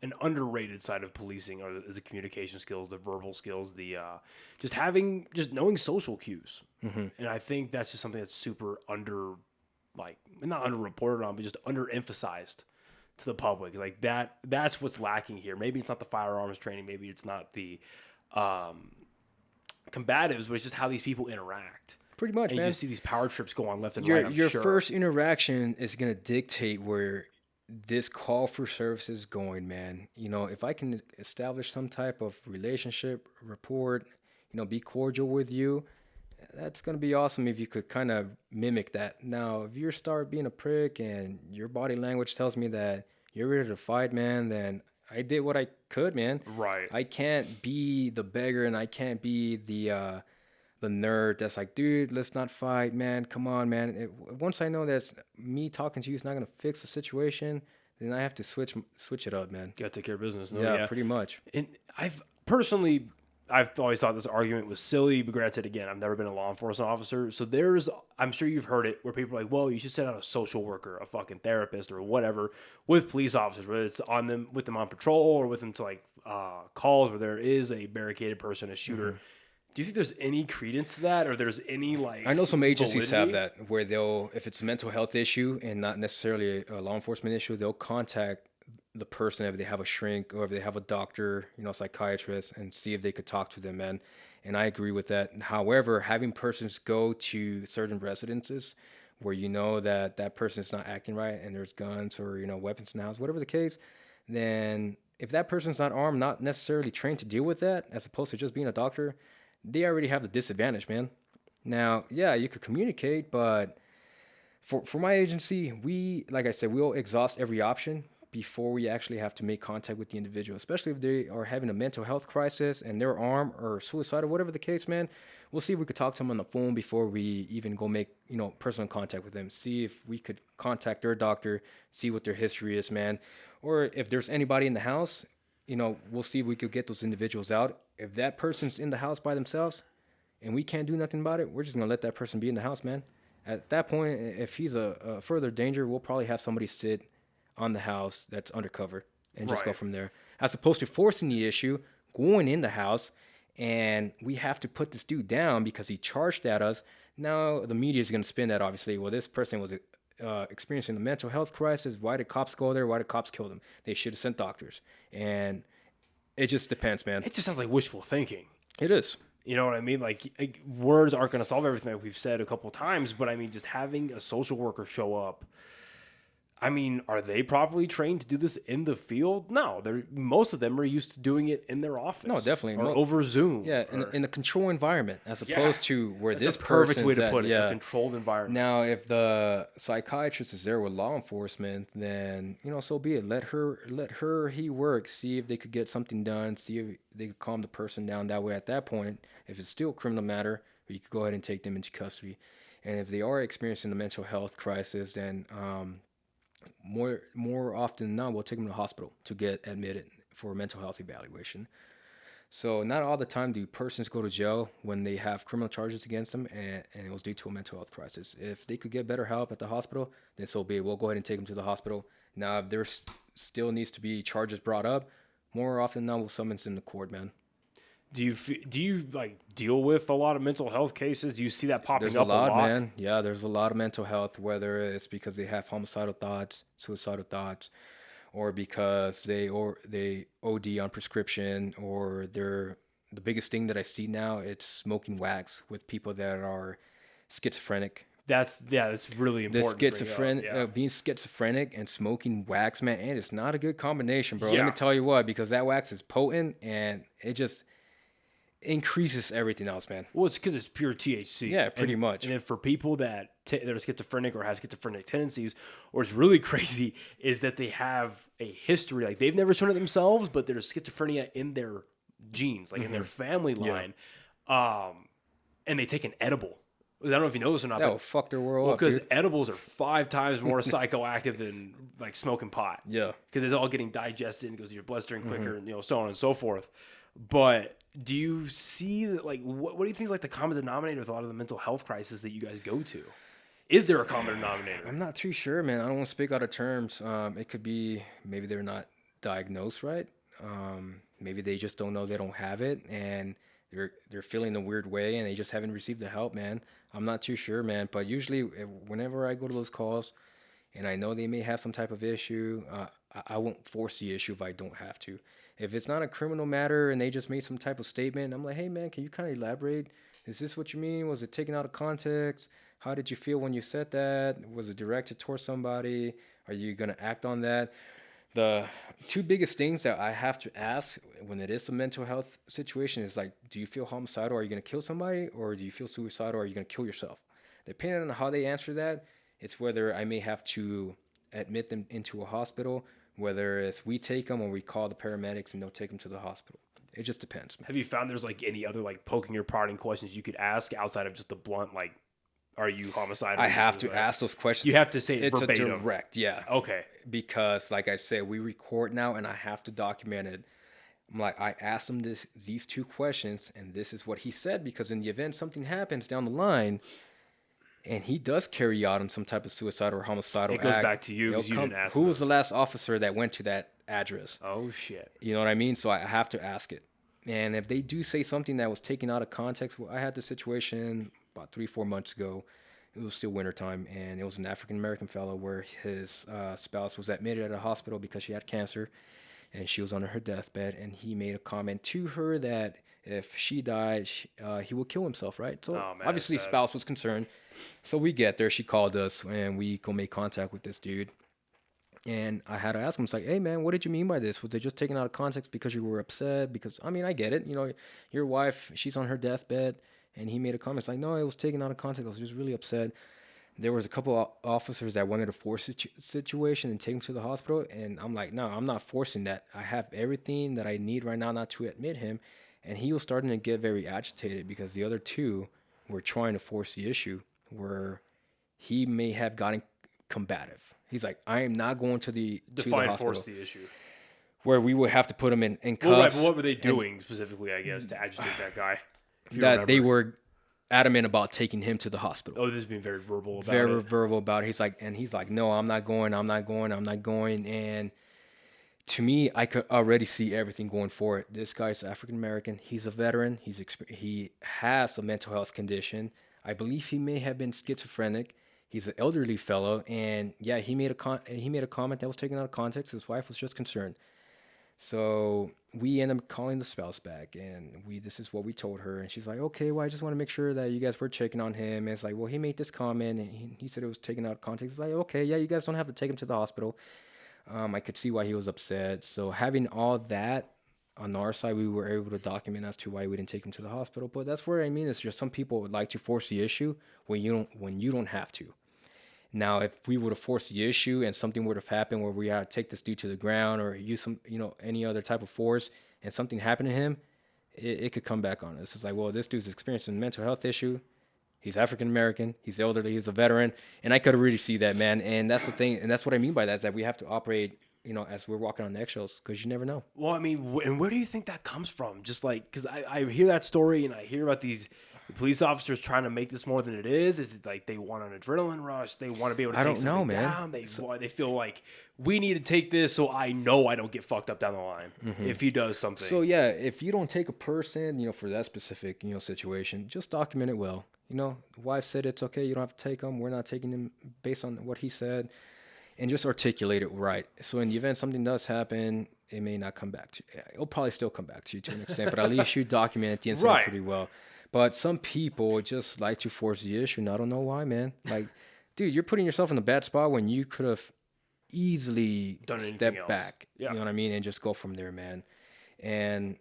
an underrated side of policing is the communication skills, the verbal skills, the just knowing social cues. And I think that's just something that's super not underreported on, but just underemphasized to the public. Like that's what's lacking here. Maybe it's not the firearms training, maybe it's not the combatives, but it's just how these people interact. Pretty much, and man. You just see these power trips go on left and right. Your first interaction is going to dictate where this call for services going, man. If I can establish some type of relationship, rapport, be cordial with you, that's gonna be awesome if you could kind of mimic that. Now, if you start being a prick and your body language tells me that you're ready to fight, man, then I did what I could, man. Right. I can't be the beggar and I can't be the nerd that's like, dude, let's not fight, man. Come on, man. Once I know that's me talking to you is not gonna fix the situation, then I have to switch it up, man. You got to take care of business. No, Yeah, pretty much. And I've always thought this argument was silly, but granted, again, I've never been a law enforcement officer. So I'm sure you've heard it where people are like, well, you should send out a social worker, a fucking therapist or whatever with police officers, whether it's with them on patrol or with them to like calls where there is a barricaded person, a shooter. Do you think there's any credence to that, or there's any like? I know some agencies validity? have that where if it's a mental health issue and not necessarily a law enforcement issue, they'll contact the person if they have a shrink or if they have a doctor, psychiatrist, and see if they could talk to them, man. And I agree with that. However, having persons go to certain residences where that person is not acting right and there's guns or weapons in the house, whatever the case, then if that person's not armed, not necessarily trained to deal with that, as opposed to just being a doctor, they already have the disadvantage, man. Now, yeah, you could communicate, but for my agency, like I said, we'll exhaust every option before we actually have to make contact with the individual, especially if they are having a mental health crisis and they're armed or suicidal, whatever the case, man. We'll see if we could talk to them on the phone before we even go make, personal contact with them. See if we could contact their doctor, see what their history is, man. Or if there's anybody in the house, we'll see if we could get those individuals out. If that person's in the house by themselves and we can't do nothing about it, we're just going to let that person be in the house, man. At that point, if he's a further danger, we'll probably have somebody sit on the house that's undercover and just go from there. As opposed to forcing the issue, going in the house, and we have to put this dude down because he charged at us. Now the media is going to spin that, obviously. Well, this person was experiencing a mental health crisis. Why did cops go there? Why did cops kill them? They should have sent doctors. And it just depends, man. It just sounds like wishful thinking. It is. You know what I mean? Like words aren't going to solve everything that we've said a couple of times, but I mean, just having a social worker show up. I mean, are they properly trained to do this in the field? No, most of them are used to doing it in their office. No, definitely. Or over Zoom. Yeah, in a controlled environment, as opposed to where That's this a perfect person's way to at, put it. yeah. A controlled environment. Now, if the psychiatrist is there with law enforcement, then so be it. Let he work. See if they could get something done. See if they could calm the person down. That way, at that point, if it's still a criminal matter, you could go ahead and take them into custody. And if they are experiencing a mental health crisis, then more often than not, we'll take them to the hospital to get admitted for a mental health evaluation. So not all the time do persons go to jail when they have criminal charges against them and it was due to a mental health crisis. If they could get better help at the hospital, then so be it. We'll go ahead and take them to the hospital. Now, if there still needs to be charges brought up, more often than not, we'll summons them to court, man. Do you like deal with a lot of mental health cases? Do you see that popping There's up a lot, a lot? man. Yeah, there's a lot of mental health, whether it's because they have homicidal thoughts, suicidal thoughts, or because they OD on prescription, or the biggest thing that I see now, it's smoking wax with people that are schizophrenic. That's really important. Being schizophrenic and smoking wax, man, and it's not a good combination, bro. Yeah. Let me tell you what, because that wax is potent and it just increases everything else, man. Well, it's because it's pure THC. Yeah, pretty much. And then for people that are schizophrenic or have schizophrenic tendencies, or it's really crazy, is that they have a history. Like they've never shown it themselves, but there's schizophrenia in their genes, like in their family line. And they take an edible. I don't know if you know this or not. That will fuck their world up, because dude. edibles are 5 times more psychoactive than like smoking pot. Yeah. Because it's all getting digested and goes to your bloodstream quicker, and so on and so forth. But do you see that, like, what do you think is like the common denominator with a lot of the mental health crises that you guys go to? Is there a common denominator? I'm not too sure, man. I don't want to speak out of terms. It could be maybe they're not diagnosed right. Maybe they just don't know they don't have it, and they're feeling a weird way, and they just haven't received the help, man. I'm not too sure, man. But usually, whenever I go to those calls, and I know they may have some type of issue, I won't force the issue if I don't have to. If it's not a criminal matter and they just made some type of statement, I'm like, hey, man, can you kind of elaborate? Is this what you mean? Was it taken out of context? How did you feel when you said that? Was it directed towards somebody? Are you going to act on that? The two biggest things that I have to ask when it is a mental health situation is like, do you feel homicidal? Are you going to kill somebody? Or do you feel suicidal? Or are you going to kill yourself? Depending on how they answer that, it's whether I may have to admit them into a hospital, whether it's we take them or we call the paramedics and they'll take them to the hospital. It just depends, man. Have you found there's like any other like poking or prodding questions you could ask outside of just the blunt, like, are you homicidal? I have to ask those questions. You have to say it verbatim. It's a direct, yeah. Okay. Because, like I said, we record now, and I have to document it. I'm like, I asked him these two questions, and this is what he said. Because in the event something happens down the line, and he does carry out on some type of suicide or homicidal act, it goes act, back to you because you didn't ask who was the last officer that went to that address. Oh shit. You know what I mean? So I have to ask it. And if they do say something that was taken out of context, well, I had this situation about 3-4 months ago. It was still wintertime, and it was an African-American fellow where his spouse was admitted at a hospital because she had cancer, and she was on her deathbed, and he made a comment to her that if she died, he would kill himself, right? So obviously spouse was concerned. So we get there. She called us, and we go make contact with this dude. And I had to ask him, it's like, hey, man, what did you mean by this? Was it just taken out of context because you were upset? Because, I mean, I get it. You know, your wife, she's on her deathbed. And he made a comment. It's like, no, it was taken out of context. I was just really upset. There was a couple of officers that wanted to force the situation and take him to the hospital. And I'm like, no, I'm not forcing that. I have everything that I need right now not to admit him. And he was starting to get very agitated because the other two were trying to force the issue where he may have gotten combative. He's like, I am not going to the hospital. Force the issue. Where we would have to put him in cuffs. Well, right, but what were they doing specifically, I guess, to agitate that guy? That they were adamant about taking him to the hospital. Oh, this is being very verbal about it. Very verbal about it. He's like, no, I'm not going. And to me, I could already see everything going for it. This guy's African American. He's a veteran. He has a mental health condition. I believe he may have been schizophrenic. He's an elderly fellow, and yeah, he made a comment that was taken out of context. His wife was just concerned. So we end up calling the spouse back, and this is what we told her. And she's like, okay, well, I just want to make sure that you guys were checking on him. And it's like, well, he made this comment, and he said it was taken out of context. It's like, okay, yeah, you guys don't have to take him to the hospital. I could see why he was upset. So having all that on our side, we were able to document as to why we didn't take him to the hospital. But that's where I mean, it's just some people would like to force the issue when you don't have to. Now, if we would have forced the issue and something would have happened where we had to take this dude to the ground or use some, any other type of force and something happened to him, it could come back on us. It's like, well, this dude's experiencing a mental health issue. He's African-American. He's elderly. He's a veteran. And I could really see that, man. And that's the thing. And that's what I mean by that is that we have to operate, as we're walking on eggshells because you never know. Well, I mean, and where do you think that comes from? Just like, because I hear that story and I hear about these police officers trying to make this more than it is. Is it like they want an adrenaline rush? They want to be able to take something down. They feel like we need to take this so I know I don't get fucked up down the line if he does something. So yeah, if you don't take a person, for that specific, situation, just document it well. The wife said it's okay. You don't have to take him. We're not taking him based on what he said, and just articulate it right. So in the event something does happen, it may not come back to you. It'll probably still come back to you to an extent, but at least you document the incident pretty well. But some people just like to force the issue, and I don't know why, man. Like, dude, you're putting yourself in a bad spot when you could have easily stepped back. Yeah. You know what I mean? And just go from there, man. And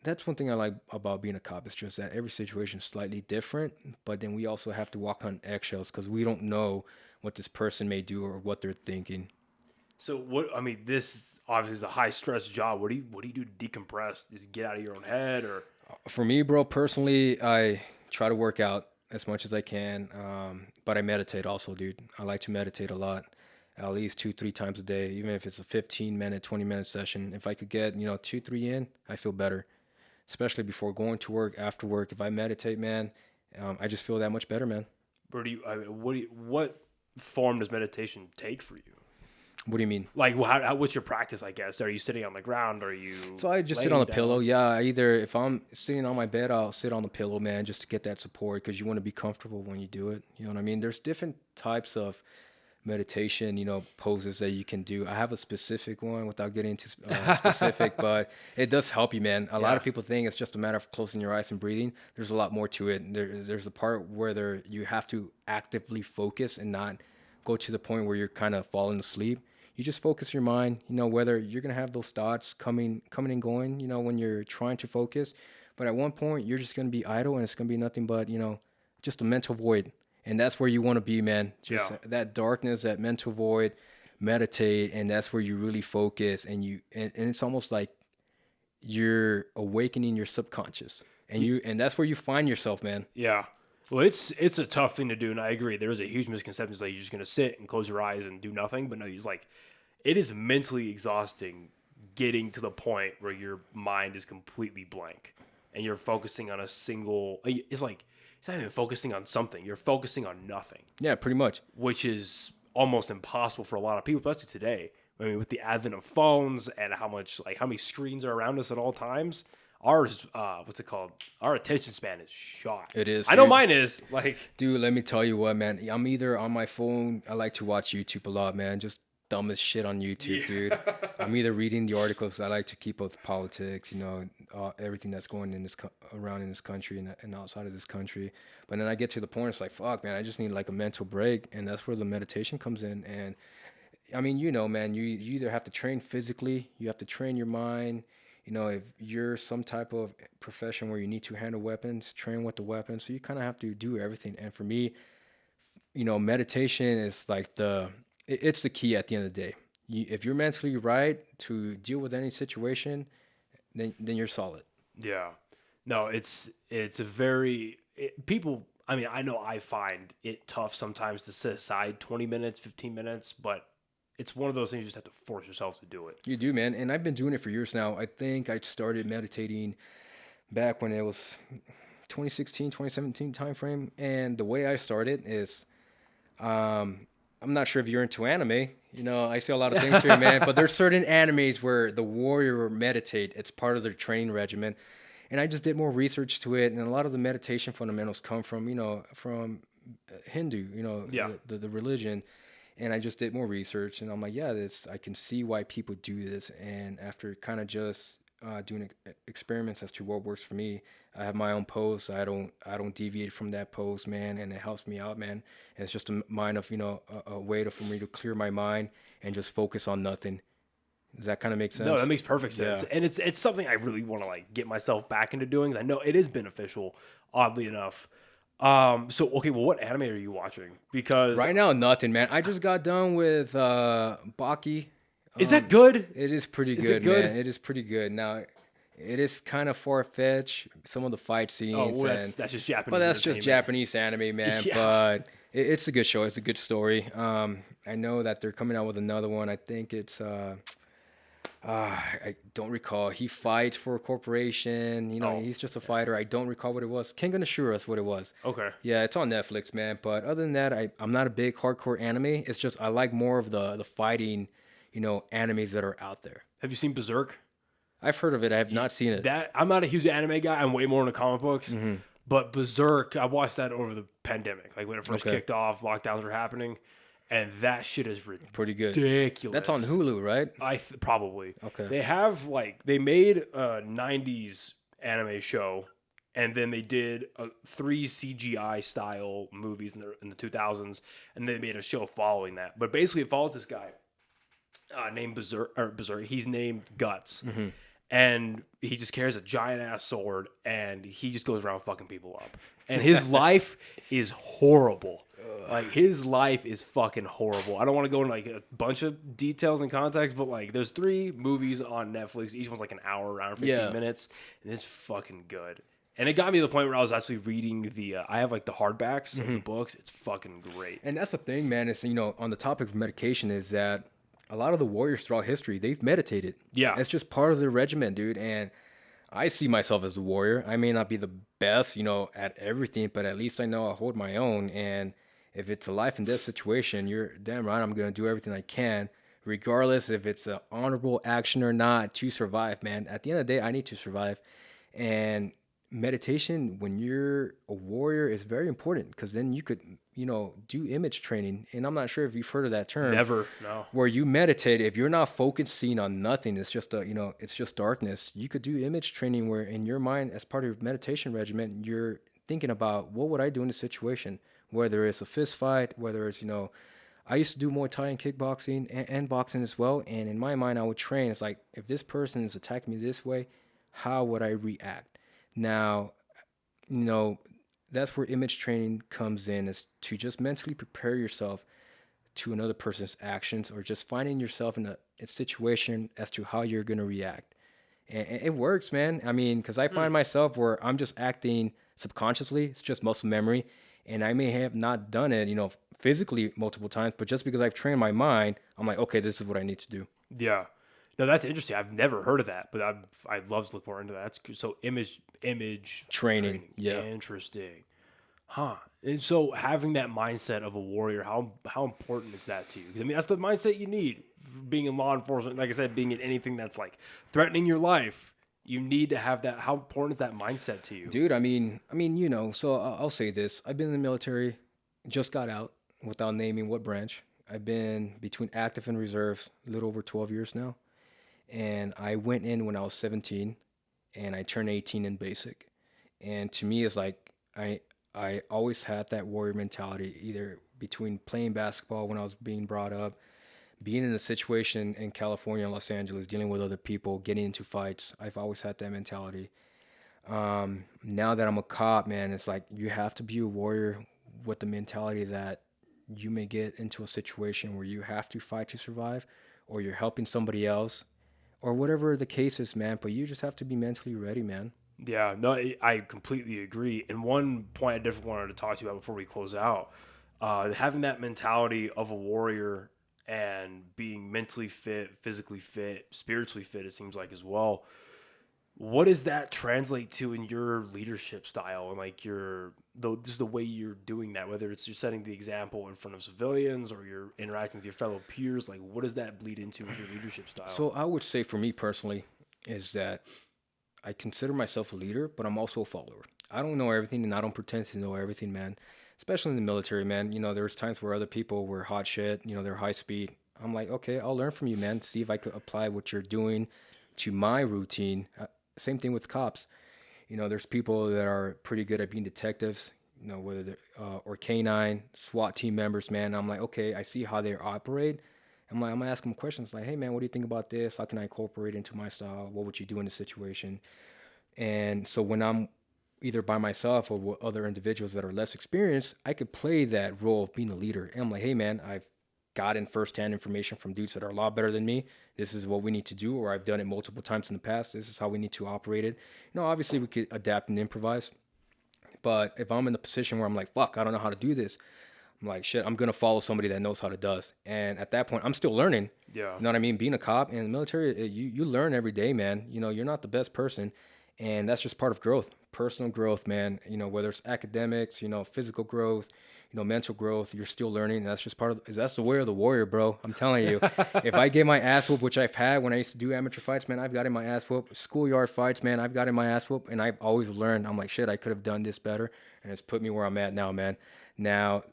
that's one thing I like about being a cop. It's just that every situation is slightly different, but then we also have to walk on eggshells because we don't know what this person may do or what they're thinking. So this obviously is a high stress job. What do you do to decompress? Just get out of your own head or? For me, bro, personally, I try to work out as much as I can, but I meditate also, dude. I like to meditate a lot, at least 2-3 times a day, even if it's a 15-minute, 20-minute session. If I could get, 2-3 in, I feel better, especially before going to work, after work. If I meditate, man, I just feel that much better, man. What form does meditation take for you? What do you mean? Like, what's your practice, I guess? Are you sitting on the ground? Are you So I just sit on the pillow. Yeah, either if I'm sitting on my bed, I'll sit on the pillow, man, just to get that support because you want to be comfortable when you do it. You know what I mean? There's different types of meditation, poses that you can do. I have a specific one without getting into specific, but it does help you, man. A lot of people think it's just a matter of closing your eyes and breathing. There's a lot more to it. There's a part where you have to actively focus and not go to the point where you're kind of falling asleep. You just focus your mind, whether you're going to have those thoughts coming and going, when you're trying to focus. But at one point, you're just going to be idle and it's going to be nothing but, just a mental void. And that's where you want to be, man. Just that darkness, that mental void, meditate. And that's where you really focus. And it's almost like you're awakening your subconscious. And that's where you find yourself, man. Yeah. Well, it's a tough thing to do, and I agree. There's a huge misconception that you're just going to sit and close your eyes and do nothing. But no, it is mentally exhausting getting to the point where your mind is completely blank and you're focusing on a single. It's not even focusing on something. You're focusing on nothing. Yeah, pretty much. Which is almost impossible for a lot of people, especially today. I mean, with the advent of phones and how many screens are around us at all times. Ours, what's it called? Our attention span is shot. It is. I know mine is. Dude, let me tell you what, man. I'm either on my phone. I like to watch YouTube a lot, man. Just dumbest shit on YouTube, dude. I'm either reading the articles. I like to keep up with politics, everything that's going around in this country and outside of this country. But then I get to the point, it's like, fuck, man, I just need like a mental break, and that's where the meditation comes in. And I mean, man, you either have to train physically, you have to train your mind. If you're some type of profession where you need to handle weapons, train with the weapons. So you kind of have to do everything. And for me, meditation is like it's the key at the end of the day. If you're mentally right to deal with any situation, then you're solid. Yeah. No, it's people, I mean, I know I find it tough sometimes to set aside 20 minutes, 15 minutes, but it's one of those things you just have to force yourself to do it. You do, man. And I've been doing it for years now. I think I started meditating back when it was 2016, 2017 timeframe. And the way I started is, I'm not sure if you're into anime. I see a lot of things here, man. But there's certain animes where the warrior will meditate. It's part of their training regimen. And I just did more research to it. And a lot of the meditation fundamentals come from, from Hindu, the religion. And I just did more research, and I'm like, I can see why people do this. And after kind of just doing experiments as to what works for me, I have my own pose. I don't deviate from that pose, man, and it helps me out, man. And it's just a mind of, a way for me to clear my mind and just focus on nothing. Does that kind of make sense? No, that makes perfect sense. Yeah. And it's something I really want to get myself back into doing. I know it is beneficial, oddly enough. Okay, well, what anime are you watching? Because right now, nothing, man. I just got done with Baki. Is that good? It is pretty good, man. It is pretty good. Now, it is kind of far-fetched, some of the fight scenes. Oh, well, that's just Japanese. But that's just Japanese anime, man. Yeah. But it's a good show. It's a good story. I know that they're coming out with another one. I think it's I don't recall. He fights for a corporation. He's just a fighter. I don't recall what it was. Ken gonna assure us what it was. Okay. Yeah, it's on Netflix, man. But other than that, I'm not a big hardcore anime. It's just I like more of the fighting, animes that are out there. Have you seen Berserk? I've heard of it. I have not seen it. I'm not a huge anime guy. I'm way more into comic books. Mm-hmm. But Berserk, I watched that over the pandemic, when it first kicked off, lockdowns were happening. And that shit is pretty good. Ridiculous. That's on Hulu, right? Probably. Okay. They have they made a 90s anime show, and then they did 3 CGI style movies in the 2000s, and they made a show following that. But basically, it follows this guy named Berserk. He's named Guts. Mm-hmm. And he just carries a giant ass sword, and he just goes around fucking people up. And his life is horrible. His life is fucking horrible. I don't want to go into a bunch of details and context, but there's 3 movies on Netflix. Each one's an hour, around 15 minutes, and it's fucking good. And it got me to the point where I was actually reading I have the hardbacks of the books. It's fucking great. And that's the thing, man. Is on the topic of medication is that a lot of the warriors throughout history, they've meditated. Yeah. It's just part of their regimen, dude. And I see myself as a warrior. I may not be the best, at everything, but at least I know I hold my own. And if it's a life and death situation, you're damn right I'm going to do everything I can, regardless if it's an honorable action or not, to survive, man. At the end of the day, I need to survive. And meditation when you're a warrior is very important because then you could, do image training. And I'm not sure if you've heard of that term. Never. No. Where you meditate, if you're not focusing on nothing, it's just it's just darkness. You could do image training where in your mind, as part of your meditation regimen, you're thinking about what would I do in this situation, whether it's a fist fight, whether it's, I used to do Muay Thai and kickboxing and boxing as well. And in my mind, I would train. It's like, if this person is attacking me this way, how would I react? Now, that's where image training comes in, is to just mentally prepare yourself to another person's actions, or just finding yourself in a situation as to how you're going to react. And it works, man. I mean, because I find myself where I'm just acting subconsciously. It's just muscle memory. And I may have not done it, physically multiple times, but just because I've trained my mind, I'm like, okay, this is what I need to do. Yeah. No, that's interesting. I've never heard of that, but I'd love to look more into that. That's good. So image Training. Yeah. Interesting. Huh. And so having that mindset of a warrior, how important is that to you? Because I mean, that's the mindset you need for being in law enforcement. Like I said, being in anything that's like threatening your life, you need to have that. How important is that mindset to you? Dude, I mean, so I'll say this. I've been in the military, just got out without naming what branch. I've been between active and reserve a little over 12 years now. And I went in when I was 17 and I turned 18 in basic. And to me, it's like, I always had that warrior mentality, either between playing basketball when I was being brought up, being in a situation in California and Los Angeles, dealing with other people, getting into fights. I've always had that mentality. Now that I'm a cop, man, it's like you have to be a warrior with the mentality that you may get into a situation where you have to fight to survive, or you're helping somebody else, or whatever the case is, man. But you just have to be mentally ready, man. Yeah, no, I completely agree. And one point I definitely wanted to talk to you about before we close out, having that mentality of a warrior and being mentally fit, physically fit, spiritually fit, it seems like as well. What does that translate to in your leadership style and like just the way you're doing that, whether it's you're setting the example in front of civilians or you're interacting with your fellow peers? Like, what does that bleed into with your leadership style? So I would say for me personally is that I consider myself a leader, but I'm also a follower. I don't know everything, and I don't pretend to know everything, man. Especially in the military, man. There was times where other people were hot shit, they're high speed. I'm like, okay, I'll learn from you, man. See if I could apply what you're doing to my routine. Same thing with cops. There's people that are pretty good at being detectives, whether they're, or canine, SWAT team members, man. I'm like, okay, I see how they operate. I'm gonna ask them questions like, hey, man, what do you think about this? How can I incorporate it into my style? What would you do in this situation? And so when I'm either by myself or with other individuals that are less experienced, I could play that role of being a leader. And I'm like, hey, man, I've gotten firsthand information from dudes that are a lot better than me. This is what we need to do, or I've done it multiple times in the past. This is how we need to operate it. Obviously we could adapt and improvise. But if I'm in a position where I'm like, fuck, I don't know how to do this, I'm like, shit, I'm going to follow somebody that knows how to does. And at that point, I'm still learning. Yeah. You know what I mean? Being a cop in the military, you learn every day, man. You're not the best person. And that's just part of growth, personal growth, man. Whether it's academics, physical growth, mental growth, you're still learning. And that's just that's the way of the warrior, bro. I'm telling you, if I get my ass whooped, which I've had when I used to do amateur fights, man, I've gotten my ass whooped. Schoolyard fights, man, I've gotten my ass whooped. And I've always learned. I'm like, shit, I could have done this better. And it's put me where I'm at now, man. Now,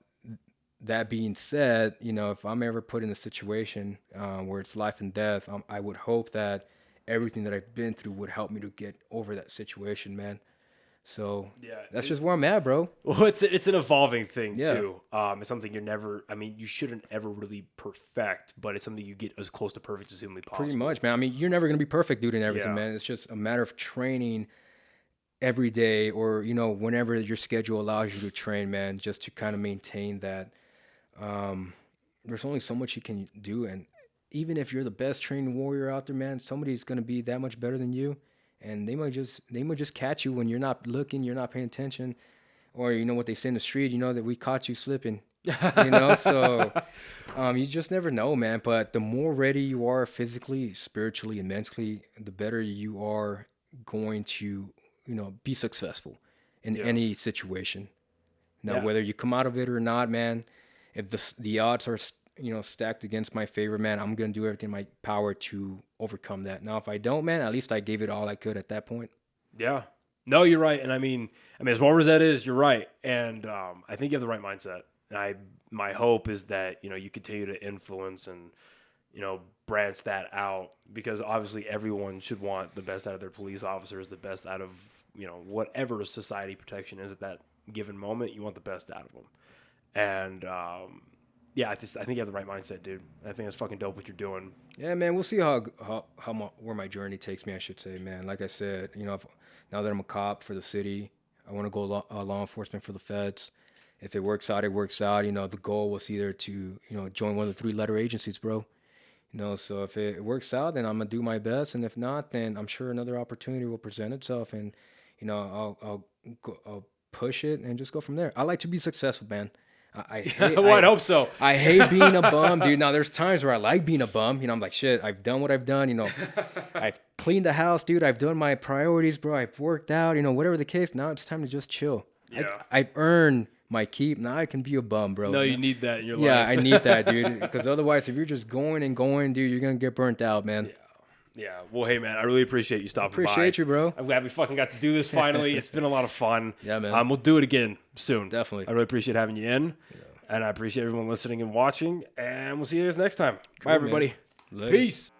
that being said, if I'm ever put in a situation where it's life and death, I would hope that everything that I've been through would help me to get over that situation, man. So yeah, that's just where I'm at, bro. Well, it's an evolving thing too. It's something you shouldn't ever really perfect, but it's something you get as close to perfect as humanly possible. Pretty much, man. You're never going to be perfect, dude, in everything, man. It's just a matter of training every day, or, whenever your schedule allows you to train, man, just to kind of maintain that. There's only so much you can do, and even if you're the best trained warrior out there, man, somebody's going to be that much better than you, and they might just catch you when you're not looking, you're not paying attention, or what they say in the street, that we caught you slipping, so you just never know, man. But the more ready you are physically, spiritually, and mentally, the better you are going to be successful in any situation. Now, whether you come out of it or not, man, if the odds are stacked against my favor, man, I'm going to do everything in my power to overcome that. Now, if I don't, man, at least I gave it all I could at that point. Yeah. No, you're right. And I mean, as morbid as that is, you're right. And I think you have the right mindset. And my hope is that, you continue to influence and, branch that out, because obviously everyone should want the best out of their police officers, the best out of, whatever society protection is at that given moment. You want the best out of them. And, yeah, I think you have the right mindset, dude. I think it's fucking dope what you're doing. Yeah, man, we'll see where my journey takes me, I should say, man. Like I said, now that I'm a cop for the city, I want to go law enforcement for the feds. If it works out, it works out. The goal was either to, join one of the 3-letter agencies, bro. So if it works out, then I'm going to do my best. And if not, then I'm sure another opportunity will present itself. And, I'll push it and just go from there. I like to be successful, man. I hope so. I hate being a bum, dude. Now, there's times where I like being a bum. I'm like, shit, I've done what I've done. I've cleaned the house, dude. I've done my priorities, bro. I've worked out, whatever the case. Now it's time to just chill. Yeah. I've earned my keep. Now I can be a bum, bro. No, you need that in your life. Yeah, I need that, dude. Because otherwise, if you're just going and going, dude, you're going to get burnt out, man. Yeah. Yeah. Well, hey, man, I really appreciate you stopping by. Appreciate you, bro. I'm glad we fucking got to do this finally. It's been a lot of fun. Yeah, man. We'll do it again soon. Definitely. I really appreciate having you in. Yeah. And I appreciate everyone listening and watching. And we'll see you guys next time. Bye, everybody. Peace.